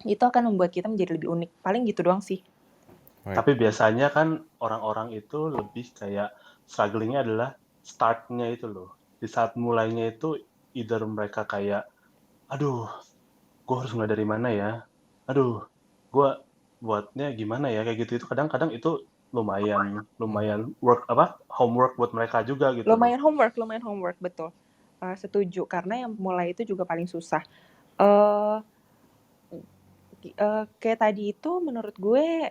Itu akan membuat kita menjadi lebih unik. Paling gitu doang sih. Right. Tapi biasanya kan orang-orang itu lebih kayak strugglingnya adalah startnya itu loh. Di saat mulainya itu either mereka kayak, aduh, gue harus mulai dari mana ya? Aduh, gue buatnya gimana ya? Kayak gitu itu kadang-kadang itu lumayan homework buat mereka juga gitu loh. Lumayan homework, betul. Setuju, karena yang mulai itu juga paling susah. Kayak tadi itu menurut gue,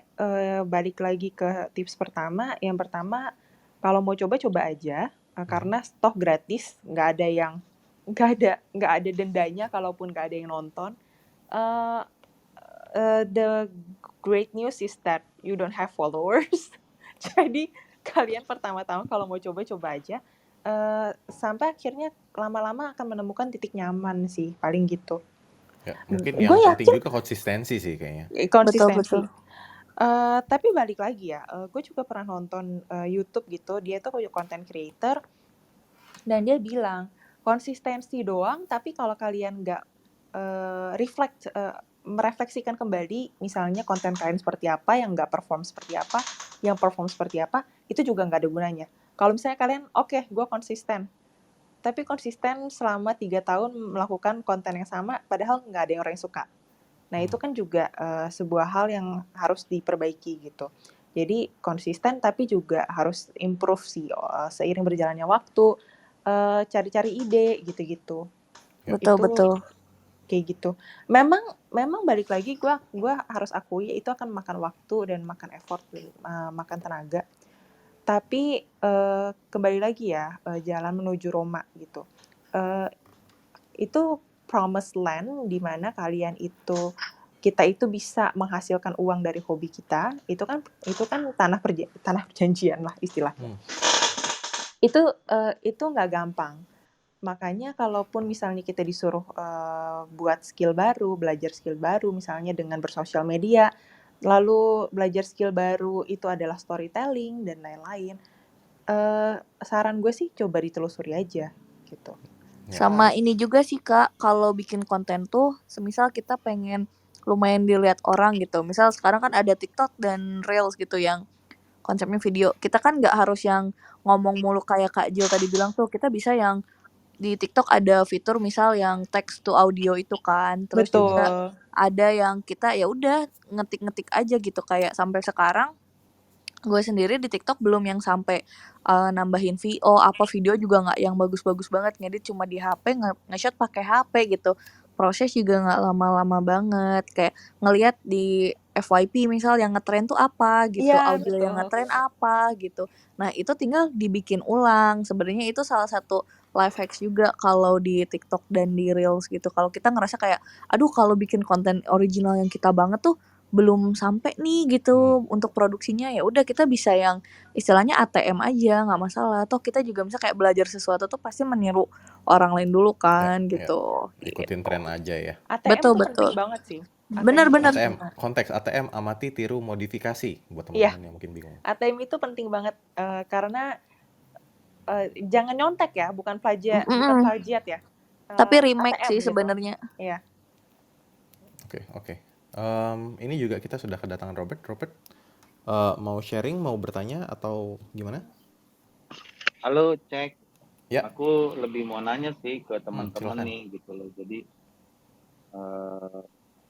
balik lagi ke tips pertama, yang pertama kalau mau coba aja, karena toh gratis, nggak ada dendanya kalaupun nggak ada yang nonton. The great news is that you don't have followers. Jadi kalian pertama-tama kalau mau coba aja, sampai akhirnya lama-lama akan menemukan titik nyaman sih, paling gitu. Ya, mungkin Gue yang penting yakin juga konsistensi sih kayaknya. konsistensi. Betul. Tapi balik lagi ya, gue juga pernah nonton YouTube gitu, dia tuh content creator, dan dia bilang konsistensi doang, tapi kalau kalian nggak merefleksikan kembali, misalnya konten kalian seperti apa, yang nggak perform seperti apa, yang perform seperti apa, itu juga nggak ada gunanya. Kalau misalnya kalian, oke, gue konsisten, tapi konsisten selama 3 tahun melakukan konten yang sama, padahal nggak ada yang orang yang suka. Nah, itu kan juga sebuah hal yang harus diperbaiki gitu. Jadi konsisten tapi juga harus improve sih seiring berjalannya waktu, cari-cari ide gitu-gitu. Betul. Kayak gitu. Memang balik lagi gue harus akui itu akan makan waktu dan makan effort, makan tenaga. Tapi kembali lagi ya, jalan menuju Roma gitu. Itu promised land di mana kita itu bisa menghasilkan uang dari hobi kita. Itu kan tanah perjanjian lah istilahnya. Itu nggak gampang. Makanya kalaupun misalnya kita disuruh buat skill baru, belajar skill baru misalnya dengan bersosial media, lalu belajar skill baru itu adalah storytelling dan lain-lain. Saran gue sih coba ditelusuri aja gitu. Sama ini juga sih Kak, kalau bikin konten tuh semisal kita pengen lumayan dilihat orang gitu. Misal sekarang kan ada TikTok dan Reels gitu yang konsepnya video. Kita kan nggak harus yang ngomong mulu kayak Kak Jill tadi bilang tuh. Kita bisa yang di TikTok ada fitur misal yang text to audio itu kan. Terus juga Betul. ada yang kita ya udah ngetik-ngetik aja gitu, kayak sampai sekarang gue sendiri di TikTok belum yang sampai nambahin VO apa video juga nggak yang bagus-bagus banget, ngedit cuma di HP, nge-shot pakai HP gitu. Proses juga nggak lama-lama banget, kayak ngelihat di FYP misal yang ngetren tuh apa gitu, Iya, audio yang betul. ngetren apa gitu. Nah, itu tinggal dibikin ulang. Sebenarnya itu salah satu life hacks juga kalau di TikTok dan di Reels gitu. Kalau kita ngerasa kayak, aduh kalau bikin konten original yang kita banget tuh belum sampai nih gitu untuk produksinya, ya udah kita bisa yang istilahnya ATM aja, nggak masalah. Toh kita juga bisa kayak belajar sesuatu tuh pasti meniru orang lain dulu Ya, kan ya. gitu. Ikutin Gitu. tren aja ya. ATM Betul, tuh penting betul. banget sih. ATM Bener, itu bener. penting ATM, banget. konteks ATM amati, tiru, modifikasi buat Iya, teman-teman yang mungkin bingung. ATM itu penting banget karena jangan nyontek ya, bukan plagiat Mm-mm. ya. Tapi remake ATM sih gitu. sebenarnya. Iya. Oke. Ini juga kita sudah kedatangan Robert. Robert, mau sharing, mau bertanya atau gimana? Halo, Cek. Ya, Aku lebih mau nanya sih ke teman-teman silakan. nih gitu loh. Jadi eh,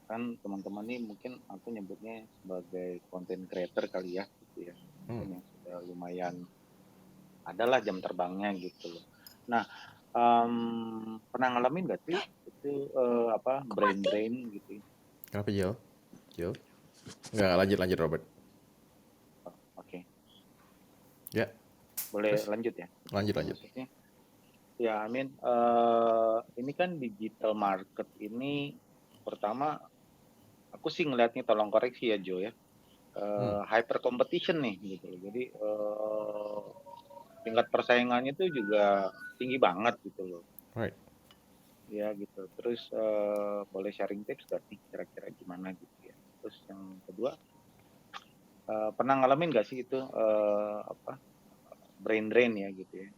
kan teman-teman nih mungkin aku nyebutnya sebagai content creator kali ya gitu ya. Mungkin yang sudah lumayan adalah jam terbangnya gitu loh. Nah, pernah ngalamin gak sih itu brain gitu? Kenapa Jill? Nggak, lanjut Robert. Oke, Ya, boleh terus lanjut ya? lanjut. Maksudnya ya, Amin. Ini kan digital market ini pertama aku sih ngelihatnya, tolong koreksi ya Jo ya, hyper competition nih gitu loh. Jadi tingkat persaingannya itu juga tinggi banget gitu loh. Right. Ya gitu. Terus boleh sharing tips gak sih kira-kira gimana gitu ya. Terus yang kedua, pernah ngalamin gak sih itu brain drain ya gitu ya.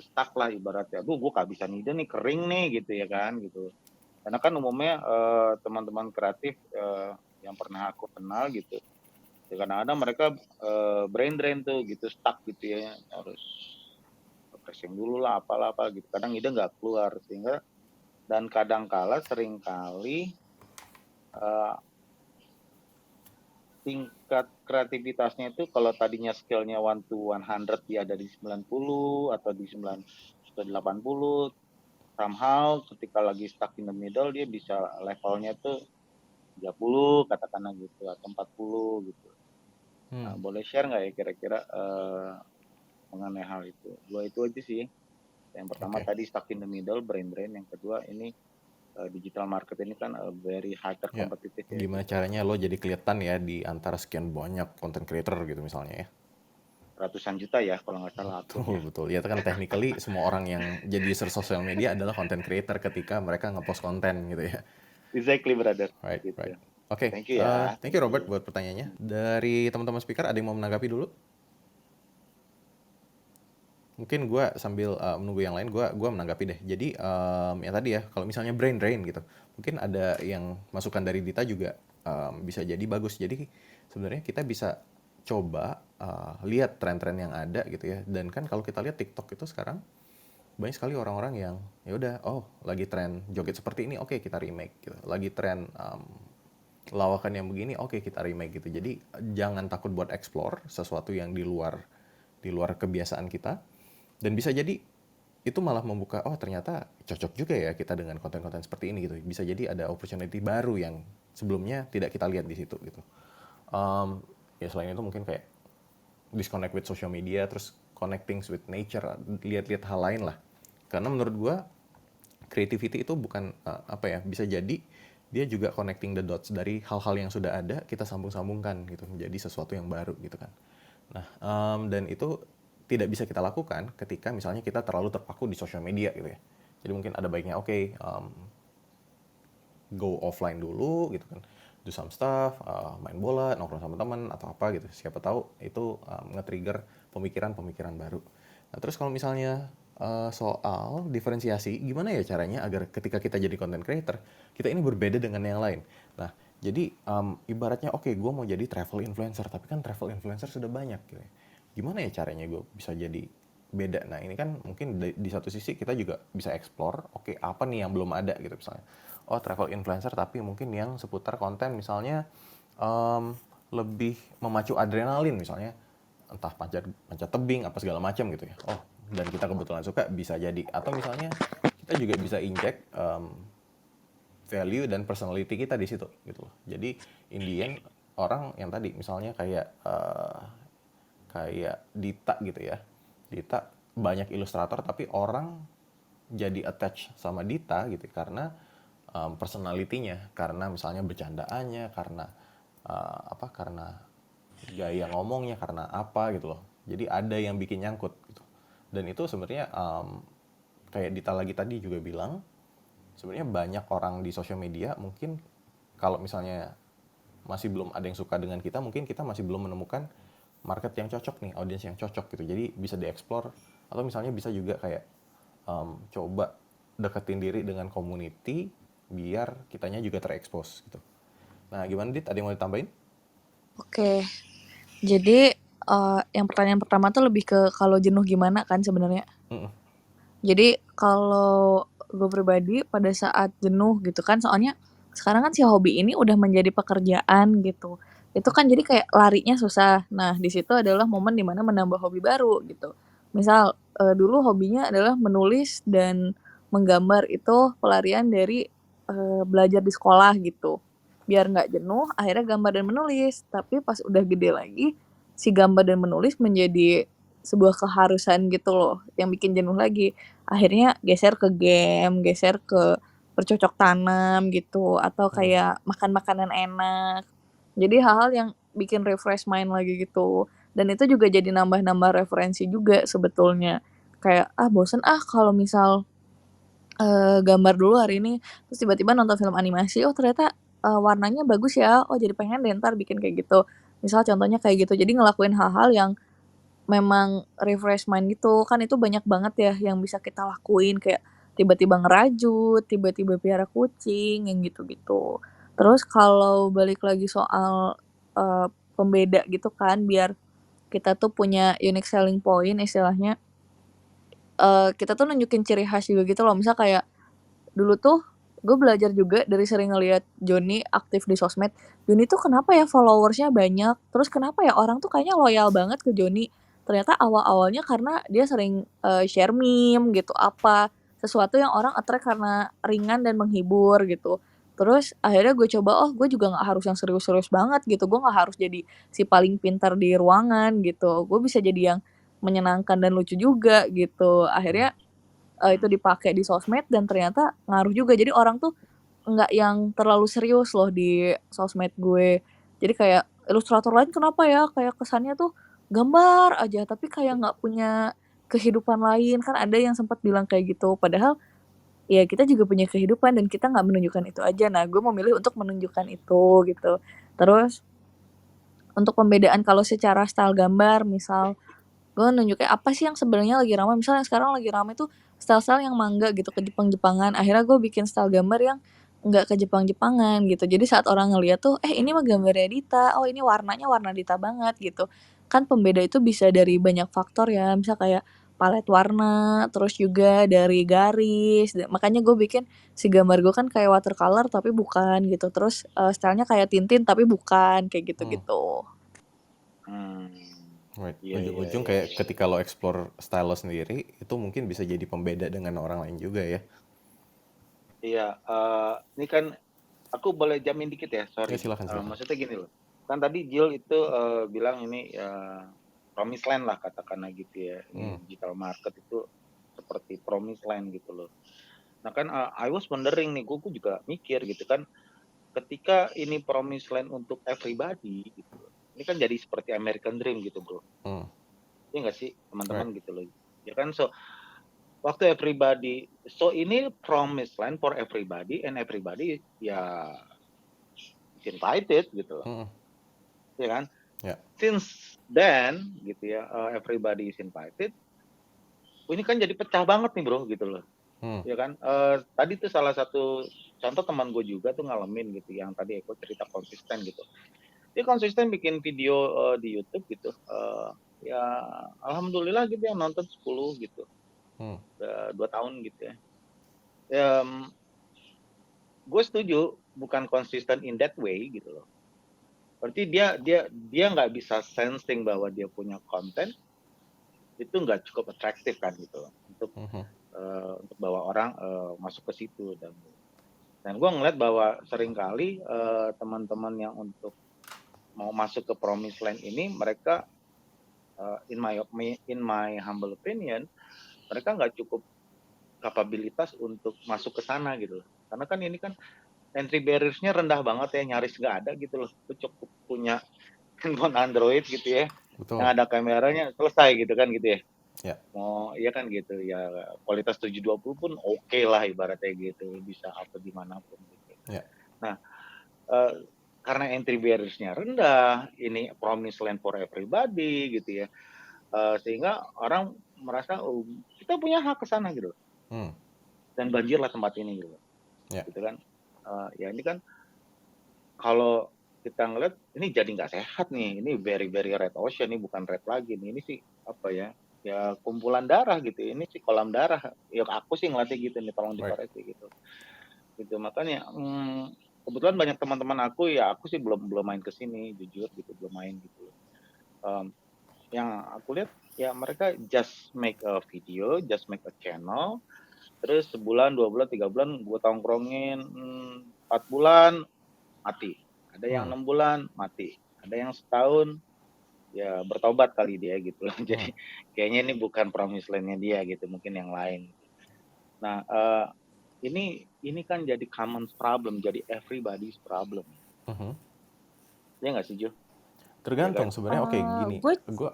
Stuck lah ibaratnya. Aduh, gue kehabisan ide nih, kering nih gitu ya kan gitu. Karena kan umumnya teman-teman kreatif yang pernah aku kenal gitu, ya kadang-kadang mereka brain drain tuh gitu, stuck gitu ya, harus refreshing dulu lah, apalah apa gitu. Kadang ide nggak keluar, sehingga dan kadang-kala seringkali tingkat kreativitasnya itu kalau tadinya skillnya 1 to 100 dia ada di 90 atau di 80, somehow ketika lagi stuck in the middle dia bisa levelnya tuh 30 katakanlah gitu atau 40 gitu. Nah, boleh share nggak ya kira-kira mengenai hal itu? Dua itu aja sih. Yang pertama tadi stuck in the middle, brain drain. Yang kedua ini digital market ini kan very hyper competitive ya. Gimana caranya lo jadi kelihatan ya di antara sekian banyak content creator gitu misalnya ya? Ratusan juta ya kalau nggak salah akunnya. Betul. Ya kan technically semua orang yang jadi user sosial media adalah content creator ketika mereka ngepost konten gitu ya. Exactly, brother. Right. Gitu. Oke. Thank you ya. Thank you Robert buat pertanyaannya. Dari teman-teman speaker ada yang mau menanggapi dulu? Mungkin gue sambil menunggu yang lain, gue menanggapi deh. Jadi yang tadi ya, kalau misalnya brain drain gitu, mungkin ada yang masukan dari Dita juga bisa jadi bagus. Jadi sebenarnya kita bisa coba lihat tren-tren yang ada gitu ya. Dan kan kalau kita lihat TikTok itu sekarang banyak sekali orang-orang yang ya udah, lagi tren joget seperti ini, oke, kita remake gitu. Lagi tren lawakan yang begini, oke, kita remake gitu. Jadi jangan takut buat explore sesuatu yang di luar kebiasaan kita. Dan bisa jadi itu malah membuka, ternyata cocok juga ya kita dengan konten-konten seperti ini gitu. Bisa jadi ada opportunity baru yang sebelumnya tidak kita lihat di situ gitu. Ya selain itu mungkin kayak disconnect with social media, terus connecting with nature, lihat-lihat hal lain lah. Karena menurut gua creativity itu bukan bisa jadi dia juga connecting the dots dari hal-hal yang sudah ada, kita sambung-sambungkan gitu menjadi sesuatu yang baru gitu kan. Nah, dan itu tidak bisa kita lakukan ketika misalnya kita terlalu terpaku di social media gitu ya. Jadi mungkin ada baiknya go offline dulu gitu kan, do some stuff, main bola, nongkrong sama teman atau apa gitu. Siapa tahu itu nge-trigger pemikiran-pemikiran baru. Nah, terus kalau misalnya soal diferensiasi, gimana ya caranya agar ketika kita jadi content creator, kita ini berbeda dengan yang lain. Nah, jadi ibaratnya gue mau jadi travel influencer, tapi kan travel influencer sudah banyak gitu ya. Gimana ya caranya gue bisa jadi beda? Nah, ini kan mungkin di satu sisi kita juga bisa explore, apa nih yang belum ada gitu misalnya. Travel influencer tapi mungkin yang seputar konten misalnya lebih memacu adrenalin misalnya, entah panjat tebing apa segala macam gitu ya. Dan kita kebetulan suka, bisa jadi. Atau misalnya kita juga bisa inject value dan personality kita di situ gitu loh. Jadi in the end orang yang tadi misalnya kayak Dita gitu ya. Dita banyak ilustrator tapi orang jadi attach sama Dita gitu karena personality-nya, karena misalnya bercandaannya, karena karena gaya ngomongnya, karena apa gitu loh. Jadi ada yang bikin nyangkut gitu. Dan itu sebenarnya kayak Dita lagi tadi juga bilang, sebenarnya banyak orang di sosial media mungkin kalau misalnya masih belum ada yang suka dengan kita, mungkin kita masih belum menemukan market yang cocok nih, audiens yang cocok gitu. Jadi bisa dieksplor, atau misalnya bisa juga kayak coba deketin diri dengan community biar kitanya juga terekspos gitu. Nah, gimana Dit? Ada yang mau ditambahin? Oke. Jadi yang pertanyaan pertama tuh lebih ke kalau jenuh gimana kan sebenarnya. Mm-mm. Jadi kalau gue pribadi pada saat jenuh gitu kan, soalnya sekarang kan si hobi ini udah menjadi pekerjaan gitu. Itu kan jadi kayak larinya susah. Nah, di situ adalah momen dimana menambah hobi baru gitu. Misal dulu hobinya adalah menulis dan menggambar, itu pelarian dari belajar di sekolah gitu. Biar nggak jenuh, akhirnya gambar dan menulis. Tapi pas udah gede lagi, si gambar dan menulis menjadi sebuah keharusan gitu loh, yang bikin jenuh lagi. Akhirnya geser ke game, geser ke bercocok tanam gitu, atau kayak makan makanan enak. Jadi hal-hal yang bikin refresh mind lagi gitu. Dan itu juga jadi nambah-nambah referensi juga sebetulnya. Kayak, ah bosen ah kalau misal gambar dulu hari ini, terus tiba-tiba nonton film animasi, oh ternyata warnanya bagus ya, oh jadi pengen deh ntar bikin kayak gitu. Misal contohnya kayak gitu, jadi ngelakuin hal-hal yang memang refresh mind gitu, kan itu banyak banget ya yang bisa kita lakuin, kayak tiba-tiba ngerajut, tiba-tiba piara kucing, yang gitu-gitu. Terus kalau balik lagi soal pembeda gitu kan, biar kita tuh punya unique selling point istilahnya, kita tuh nunjukin ciri khas juga gitu loh. Misal kayak dulu tuh gue belajar juga dari sering ngeliat Joni aktif di sosmed. Joni tuh kenapa ya followersnya banyak, terus kenapa ya orang tuh kayaknya loyal banget ke Joni. Ternyata awal-awalnya karena dia sering share meme gitu, apa sesuatu yang orang attract karena ringan dan menghibur gitu. Terus akhirnya gue coba, oh gue juga nggak harus yang serius-serius banget gitu, gue nggak harus jadi si paling pintar di ruangan gitu, gue bisa jadi yang menyenangkan dan lucu juga gitu. Akhirnya itu dipakai di sosmed dan ternyata ngaruh juga. Jadi orang tuh nggak yang terlalu serius loh di sosmed gue. Jadi kayak ilustrator lain kenapa ya kayak kesannya tuh gambar aja tapi kayak nggak punya kehidupan lain, kan ada yang sempat bilang kayak gitu. Padahal ya kita juga punya kehidupan dan kita nggak menunjukkan itu aja. Nah, gue memilih untuk menunjukkan itu gitu. Terus untuk pembedaan kalau secara style gambar, misal gue nunjukin apa sih yang sebenarnya lagi ramai, misalnya sekarang lagi ramai tuh style-style yang manga gitu, ke Jepang-Jepangan, akhirnya gue bikin style gambar yang nggak ke Jepang-Jepangan gitu. Jadi saat orang ngeliat tuh, ini mah gambarnya Dita, oh ini warnanya warna Dita banget gitu. Kan pembeda itu bisa dari banyak faktor ya, misal kayak palet warna, terus juga dari garis. Makanya gue bikin si gambar gue kan kayak watercolor tapi bukan gitu, terus stylenya kayak Tintin tapi bukan, kayak gitu-gitu. Right. Iya, iya, Ujung-ujung iya, kayak iya. ketika lo explore style lo sendiri, itu mungkin bisa jadi pembeda dengan orang lain juga ya. Iya, ini kan aku boleh jamin dikit ya, Ya sorry. silakan. Maksudnya gini loh, kan tadi Jill itu bilang ini promised land lah katakanlah gitu ya. Ini digital market itu seperti promised land gitu loh. Nah kan I was wondering nih, gue juga mikir gitu kan, ketika ini promised land untuk everybody gitu loh. Ini kan jadi seperti American Dream gitu bro. Iya nggak sih teman-teman gitu loh. Ya kan, so waktu everybody, so ini promised land for everybody and everybody ya is invited gitu loh. Ya kan? Ya. Since then gitu ya, everybody is invited. Ini kan jadi pecah banget nih bro gitu loh. Ya kan? Tadi tuh salah satu contoh teman gue juga tuh ngalamin gitu, yang tadi Eko cerita konsisten gitu. Dia konsisten bikin video di YouTube gitu. Ya alhamdulillah gitu yang nonton 10 gitu. Udah 2 tahun gitu ya. Gue setuju bukan konsisten in that way gitu loh. Berarti dia nggak bisa sensing bahwa dia punya konten itu nggak cukup atraktif kan gitu loh, untuk bawa orang masuk ke situ. Dan gue ngeliat bahwa seringkali teman-teman yang untuk mau masuk ke promised land ini, mereka in my humble opinion, mereka nggak cukup kapabilitas untuk masuk ke sana gitu loh. Karena kan ini kan entry barriers-nya rendah banget ya, nyaris nggak ada gitu loh. Lu cukup punya handphone Android gitu ya, Betul. yang ada kameranya, selesai gitu kan gitu ya. Ya. Iya kan gitu ya, kualitas 720 pun oke lah ibaratnya gitu, bisa upload dimanapun gitu. Ya. Nah, karena entry barriers-nya rendah, ini promised land for everybody gitu ya, sehingga orang merasa kita punya hak ke sana gitu, dan banjirlah tempat ini gitu, Ya. gitu kan. Ya ini kan kalau kita ngeliat ini jadi nggak sehat nih, ini very very red ocean, ini bukan red lagi nih, ini sih apa ya kumpulan darah gitu, ini sih kolam darah. Ya aku sih ngeliatnya gitu nih, tolong Right. dikoreksi gitu. Makanya kebetulan banyak teman-teman aku ya, aku sih belum main ke sini jujur gitu, belum main gitu. Yang aku lihat ya mereka just make a video, just make a channel, terus sebulan, 2 bulan, 3 bulan gue tongkrongin, 4 bulan mati. Ada yang 6 bulan mati. Ada yang setahun ya bertobat kali dia gitu. Jadi kayaknya ini bukan promised land-nya dia gitu, mungkin yang lain. Nah, ini kan jadi common problem, jadi everybody's problem. Ya nggak sih, Jo? Tergantung Ya kan? sebenarnya. Oke, gini. Gue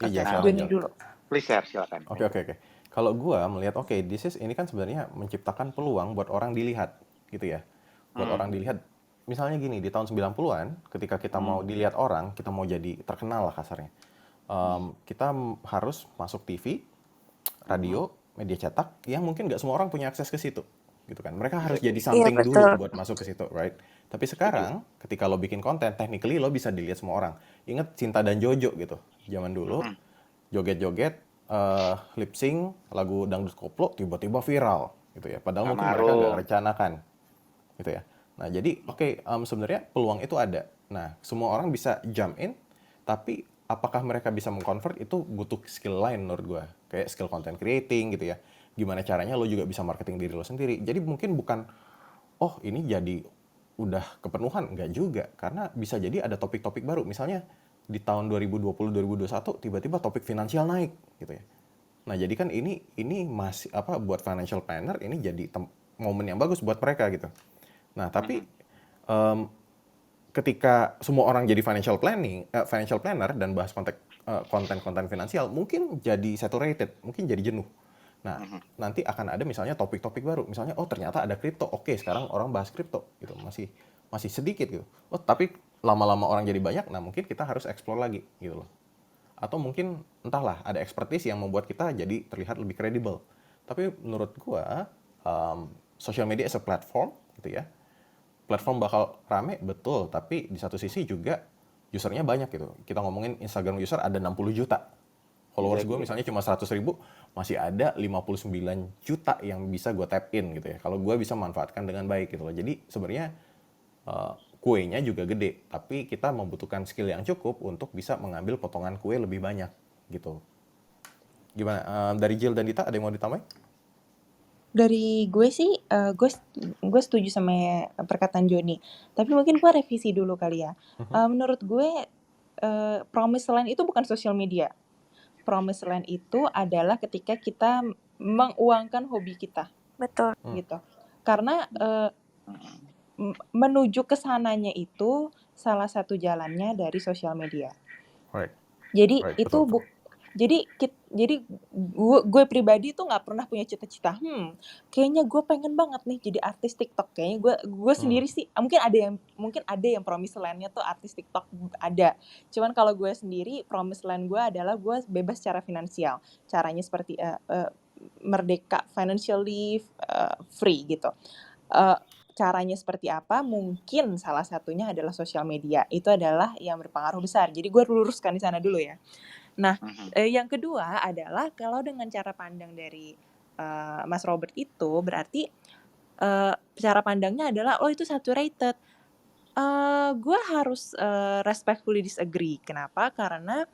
Iya, Oke, silakan, Joni Jal. dulu. Please share, silakan. Oke. Kalau gua melihat ini kan sebenarnya menciptakan peluang buat orang dilihat gitu ya. Buat orang dilihat. Misalnya gini, di tahun 90-an ketika kita mau dilihat orang, kita mau jadi terkenal lah kasarnya. Kita harus masuk TV, radio, media cetak yang mungkin nggak semua orang punya akses ke situ gitu kan. Mereka harus jadi something Iya, dulu betul. buat masuk ke situ, right? Tapi sekarang ketika lo bikin konten, technically lo bisa dilihat semua orang. Ingat Cinta dan Jojo gitu. Zaman dulu joget-joget, lip sync lagu dangdut koplo tiba-tiba viral gitu ya. Padahal mungkin mereka nggak rencanakan gitu ya. Nah, jadi sebenarnya peluang itu ada. Nah, semua orang bisa jump in, tapi apakah mereka bisa mengconvert itu butuh skill lain menurut gue. Kayak skill content creating gitu ya. Gimana caranya lo juga bisa marketing diri lo sendiri. Jadi mungkin bukan, oh ini jadi udah kepenuhan. Enggak juga. Karena bisa jadi ada topik-topik baru. Misalnya di tahun 2020-2021 tiba-tiba topik finansial naik gitu ya. Nah, jadi kan ini masih buat financial planner ini jadi momen yang bagus buat mereka gitu. Nah, tapi ketika semua orang jadi financial planner dan bahas konten-konten finansial, mungkin jadi saturated, mungkin jadi jenuh. Nah, nanti akan ada misalnya topik-topik baru. Misalnya, oh ternyata ada kripto. Oke, sekarang orang bahas kripto gitu. Masih sedikit gitu. Oh, tapi lama-lama orang jadi banyak, nah mungkin kita harus explore lagi gitu loh. Atau mungkin entahlah, ada expertise yang membuat kita jadi terlihat lebih kredibel. Tapi menurut gua social media as a platform gitu ya. Platform bakal rame, betul. Tapi di satu sisi juga usernya banyak gitu. Kita ngomongin Instagram user ada 60 juta. Followers gue misalnya cuma 100 ribu, masih ada 59 juta yang bisa gue tap in gitu ya. Kalau gue bisa manfaatkan dengan baik gitu loh. Jadi sebenarnya kuenya juga gede. Tapi kita membutuhkan skill yang cukup untuk bisa mengambil potongan kue lebih banyak gitu. Gimana? Dari Jill dan Dita ada yang mau ditambahin? Dari gue sih, gue setuju sama perkataan Joni. Tapi mungkin gue revisi dulu kali ya. Menurut gue, promised land itu bukan sosial media. Promised land itu adalah ketika kita menguangkan hobi kita. Betul. Gitu. Karena menuju ke sananya itu salah satu jalannya dari sosial media. Right. Jadi Right, itu betul. jadi gue pribadi tuh nggak pernah punya cita-cita. Kayaknya gue pengen banget nih jadi artis TikTok. Kayaknya gue sendiri sih mungkin ada yang promise land-nya tuh artis TikTok ada. Cuman kalau gue sendiri promise land gue adalah gue bebas secara finansial. Caranya seperti merdeka financially free gitu. Caranya seperti apa? Mungkin salah satunya adalah sosial media. Itu adalah yang berpengaruh besar. Jadi gue luruskan di sana dulu ya. Nah, yang kedua adalah kalau dengan cara pandang dari Mas Robert itu berarti cara pandangnya adalah itu saturated. Gue harus respectfully disagree. Kenapa? Karena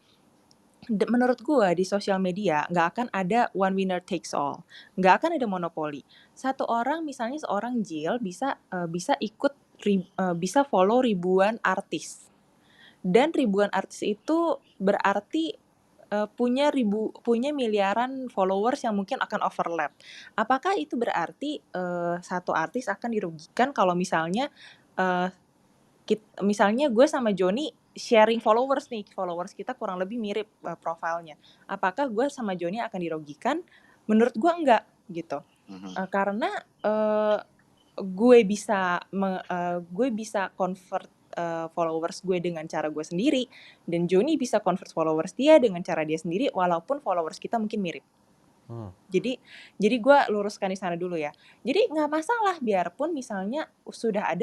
menurut gue di sosial media nggak akan ada one winner takes all, nggak akan ada monopoli. Satu orang misalnya seorang Jill bisa bisa follow ribuan artis, dan ribuan artis itu berarti punya miliaran followers yang mungkin akan overlap. Apakah itu berarti satu artis akan dirugikan kalau misalnya misalnya gue sama Joni sharing followers nih, followers kita kurang lebih mirip profilnya. Apakah gue sama Joni akan dirugikan? Menurut gue enggak gitu. Karena gue bisa convert followers gue dengan cara gue sendiri, dan Joni bisa convert followers dia dengan cara dia sendiri, walaupun followers kita mungkin mirip. Jadi gue luruskan di sana dulu ya. Jadi nggak masalah biarpun misalnya sudah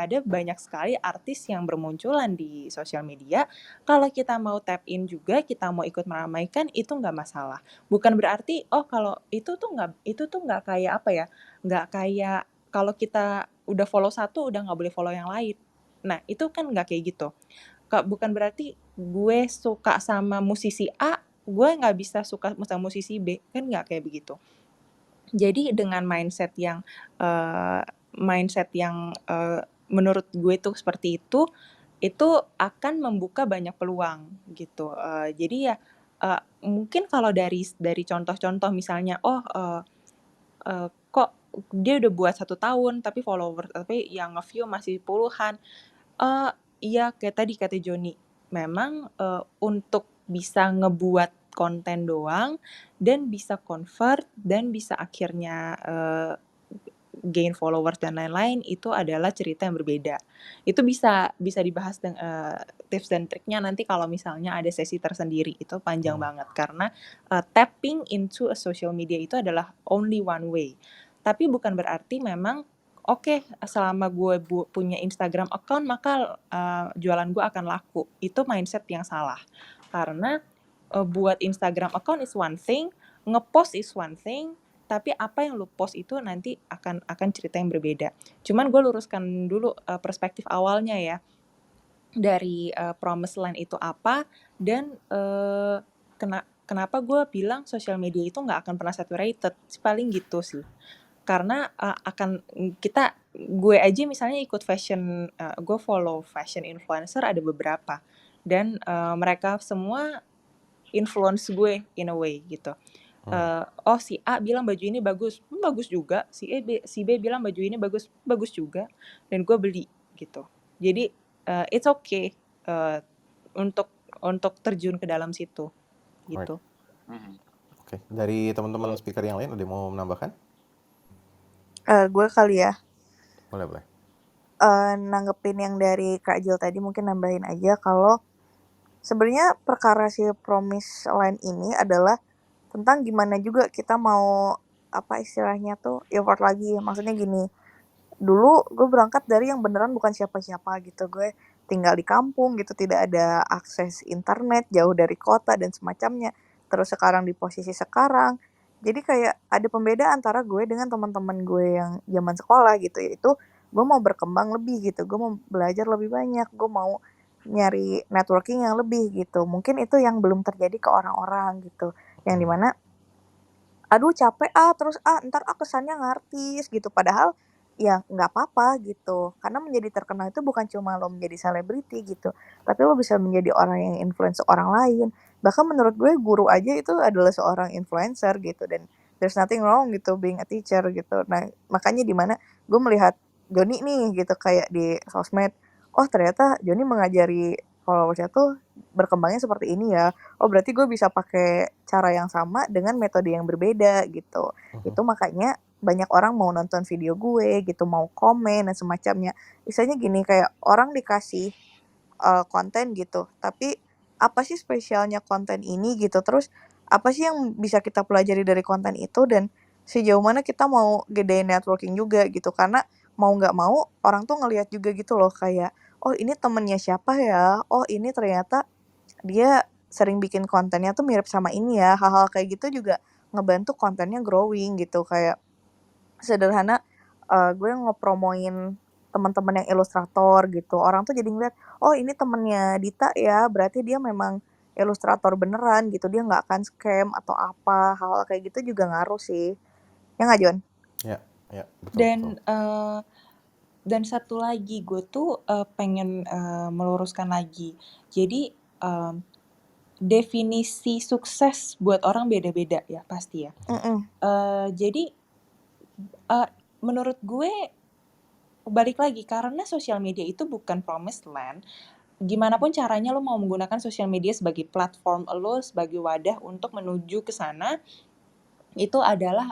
ada banyak sekali artis yang bermunculan di sosial media. Kalau kita mau tap in juga, kita mau ikut meramaikan, itu nggak masalah. Bukan berarti kalau itu tuh nggak kayak apa ya? Nggak kayak kalau kita udah follow satu udah nggak boleh follow yang lain. Nah itu kan nggak kayak gitu. Bukan berarti gue suka sama musisi A, gue nggak bisa suka sama musisi B, kan nggak kayak begitu. Jadi dengan mindset yang menurut gue tuh seperti itu akan membuka banyak peluang gitu. Jadi ya mungkin kalau dari contoh-contoh misalnya, kok dia udah buat 1 tahun tapi yang nge-view masih puluhan. Iya kayak tadi kata Joni, memang untuk bisa ngebuat konten doang dan bisa convert dan bisa akhirnya gain followers dan lain-lain, itu adalah cerita yang berbeda. Itu bisa dibahas tips dan triknya nanti kalau misalnya ada sesi tersendiri, itu panjang banget karena tapping into a social media itu adalah only one way. Tapi bukan berarti memang selama gue punya Instagram account maka jualan gue akan laku. Itu mindset yang salah. Karena buat Instagram account is one thing, ngepost is one thing, tapi apa yang lu post itu nanti akan cerita yang berbeda. Cuman gue luruskan dulu perspektif awalnya ya, dari promised land itu apa, dan kenapa gue bilang social media itu nggak akan pernah saturated, paling gitu sih. Karena gue aja misalnya ikut fashion, gue follow fashion influencer ada beberapa, dan mereka semua influence gue in a way gitu. Si A bilang baju ini bagus, bagus juga. Si B bilang baju ini bagus, bagus juga. Dan gue beli gitu. Jadi it's okay untuk terjun ke dalam situ gitu. Oke, dari teman-teman speaker yang lain ada yang mau menambahkan? Gue kali ya. Boleh. Nanggepin yang dari Kak Jill tadi, mungkin nambahin aja kalau sebenarnya perkara si promise land ini adalah tentang gimana juga kita mau apa istilahnya tuh effort lagi. Maksudnya gini, dulu gue berangkat dari yang beneran bukan siapa-siapa gitu, gue tinggal di kampung gitu, tidak ada akses internet, jauh dari kota dan semacamnya. Terus sekarang di posisi sekarang, jadi kayak ada pembeda antara gue dengan teman-teman gue yang zaman sekolah gitu, yaitu gue mau berkembang lebih gitu, gue mau belajar lebih banyak, gue mau nyari networking yang lebih gitu. Mungkin itu yang belum terjadi ke orang-orang gitu, yang dimana aduh capek terus ntar kesannya ngartis gitu, padahal ya nggak apa-apa gitu, karena menjadi terkenal itu bukan cuma lo menjadi selebriti gitu, tapi lo bisa menjadi orang yang influence orang lain. Bahkan menurut gue guru aja itu adalah seorang influencer gitu, dan there's nothing wrong gitu being a teacher gitu. Nah makanya dimana gue melihat Joni nih gitu kayak di sosmed, ternyata Joni mengajari followersnya tuh berkembangnya seperti ini ya. Berarti gue bisa pakai cara yang sama dengan metode yang berbeda gitu. Itu makanya banyak orang mau nonton video gue gitu, mau komen dan semacamnya. Misalnya gini, kayak orang dikasih konten gitu, tapi apa sih spesialnya konten ini gitu, terus apa sih yang bisa kita pelajari dari konten itu, dan sejauh mana kita mau gedein networking juga gitu. Karena mau nggak mau orang tuh ngelihat juga gitu loh, kayak ini temennya siapa ya, ini ternyata dia sering bikin kontennya tuh mirip sama ini ya. Hal-hal kayak gitu juga ngebantu kontennya growing gitu. Kayak sederhana, gue ngepromoin teman-teman yang ilustrator gitu, orang tuh jadi ngeliat, ini temennya Dita ya, berarti dia memang ilustrator beneran gitu, dia nggak akan scam atau apa. Hal-hal kayak gitu juga ngaruh sih, ya nggak Jon? Ya, betul. Dan satu lagi gue tuh pengen meluruskan lagi. Jadi definisi sukses buat orang beda-beda ya pasti ya. Jadi menurut gue balik lagi, karena sosial media itu bukan promised land, gimana pun caranya lo mau menggunakan sosial media sebagai platform lo, sebagai wadah untuk menuju ke sana, itu adalah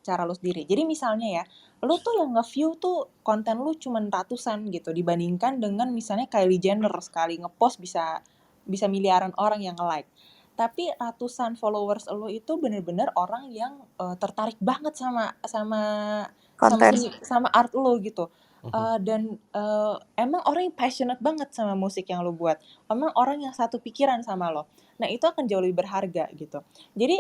cara lo sendiri. Jadi misalnya ya, lo tuh yang nge-view tuh konten lo cuman ratusan gitu, dibandingkan dengan misalnya Kylie Jenner sekali ngepost bisa miliaran orang yang nge-like. Tapi ratusan followers lo itu bener-bener orang yang tertarik banget sama Konten. musik, sama art lo gitu. Mhm. Dan emang orang yang passionate banget sama musik yang lo buat. Emang orang yang satu pikiran sama lo. Nah, itu akan jauh lebih berharga gitu. Jadi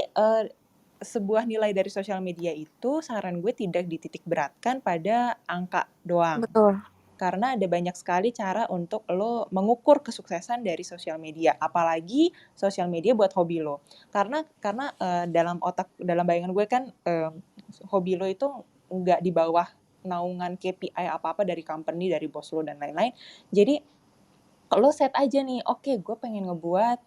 sebuah nilai dari sosial media itu saran gue tidak dititik beratkan pada angka doang. Betul. Karena ada banyak sekali cara untuk lo mengukur kesuksesan dari sosial media, apalagi sosial media buat hobi lo. Karena dalam bayangan gue kan hobi lo itu nggak di bawah naungan KPI apa-apa dari company, dari bos lo dan lain-lain. Jadi lo set aja nih, oke, gue pengen ngebuat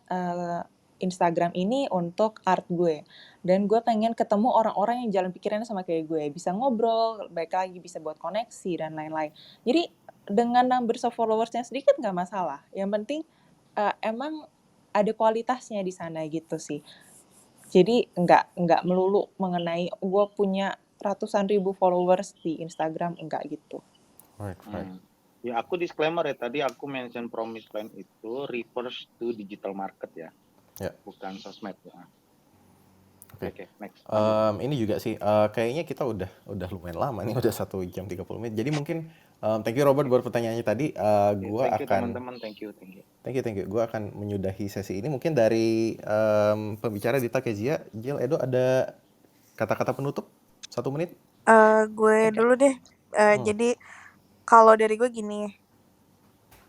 Instagram ini untuk art gue, dan gue pengen ketemu orang-orang yang jalan pikirannya sama kayak gue, bisa ngobrol, baik lagi bisa buat koneksi dan lain-lain. Jadi dengan numbers of followersnya sedikit nggak masalah, yang penting emang ada kualitasnya di sana gitu sih. Jadi nggak melulu mengenai gue punya ratusan ribu followers di Instagram, enggak gitu. Right. Ya, aku disclaimer ya, tadi aku mention Promise Plan itu refers to digital market ya. Ya. Bukan sosmed ya. Oke. Next. Ini juga sih kayaknya kita udah lumayan lama nih, udah 1 jam 30 menit. Jadi mungkin thank you Robert buat pertanyaannya tadi. Gua Thank you akan teman-teman, thank you. Thank you. Gua akan menyudahi sesi ini. Mungkin dari pembicara Dita, Kezia, Jill, Edo ada kata-kata penutup 1 menit? Gue dulu deh. Jadi kalau dari gue gini,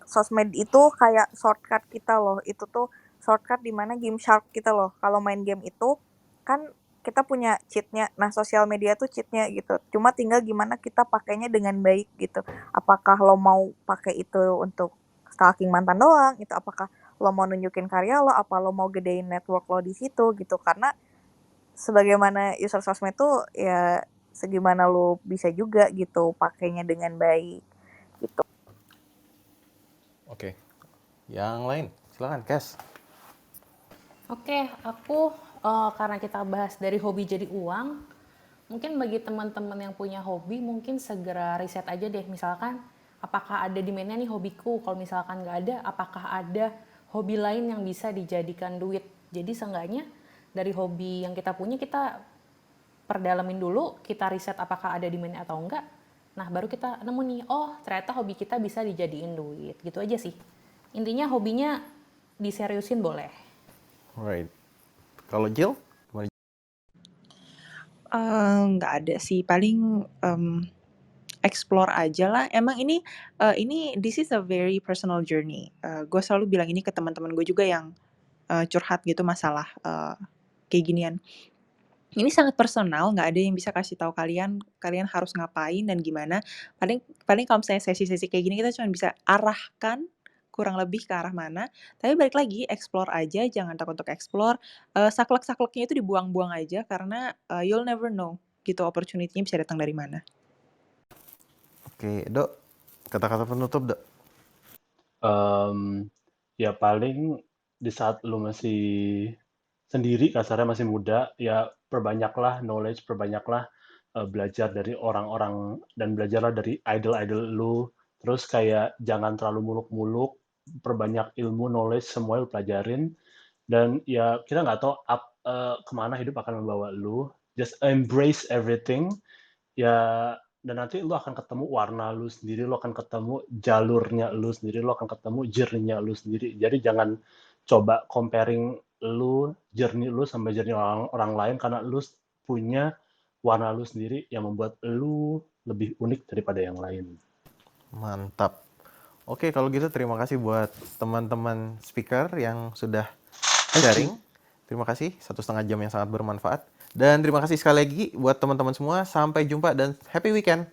sosmed itu kayak shortcut kita loh. Itu tuh shortcut dimana game shark kita loh. Kalau main game itu kan kita punya cheatnya. Nah, sosial media tuh cheatnya gitu. Cuma tinggal gimana kita pakainya dengan baik gitu. Apakah lo mau pakai itu untuk stalking mantan doang? Itu apakah lo mau nunjukin karya lo? Apa lo mau gedein network lo di situ gitu? Karena sebagaimana user sosmed tuh ya segimana lo bisa juga gitu pakainya dengan baik gitu. Oke. Yang lain, silakan, Kes. Oke, aku karena kita bahas dari hobi jadi uang, mungkin bagi teman-teman yang punya hobi, mungkin segera riset aja deh. Misalkan, apakah ada demandnya nih hobiku? Kalau misalkan nggak ada, apakah ada hobi lain yang bisa dijadikan duit? Jadi seenggaknya dari hobi yang kita punya, kita perdalamin dulu, kita riset apakah ada demandnya atau enggak. Nah, baru kita nemu nih, oh ternyata hobi kita bisa dijadiin duit. Gitu aja sih. Intinya hobinya diseriusin boleh. Right. Kalau Jill, gimana? Nggak ada sih, paling explore aja lah. Emang ini this is a very personal journey. Gue selalu bilang ini ke teman-teman gue juga yang curhat gitu masalah kayak ginian. Ini sangat personal, nggak ada yang bisa kasih tahu kalian harus ngapain dan gimana. Paling kalau misalnya sesi-sesi kayak gini kita cuma bisa arahkan kurang lebih ke arah mana. Tapi balik lagi, explore aja, jangan takut untuk explore. Saklek-sakleknya itu dibuang-buang aja karena you'll never know gitu opportunity-nya bisa datang dari mana. Oke, Dok. Kata-kata penutup, Dok. Ya paling di saat lu masih sendiri, kasarnya masih muda, ya perbanyaklah knowledge, perbanyaklah belajar dari orang-orang dan belajarlah dari idol-idol lu. Terus kayak jangan terlalu muluk-muluk, perbanyak ilmu, knowledge, semuanya lu pelajarin. Dan ya kita nggak tahu kemana hidup akan membawa lu. Just embrace everything. Ya, dan nanti lu akan ketemu warna lu sendiri, lu akan ketemu jalurnya lu sendiri, lu akan ketemu journey-nya lu sendiri. Jadi jangan coba comparing journey lu sama journey orang lain, karena lu punya warna lu sendiri yang membuat lu lebih unik daripada yang lain. Mantap. Oke, kalau gitu terima kasih buat teman-teman speaker yang sudah sharing. Terima kasih, 1,5 jam yang sangat bermanfaat. Dan terima kasih sekali lagi buat teman-teman semua. Sampai jumpa dan happy weekend.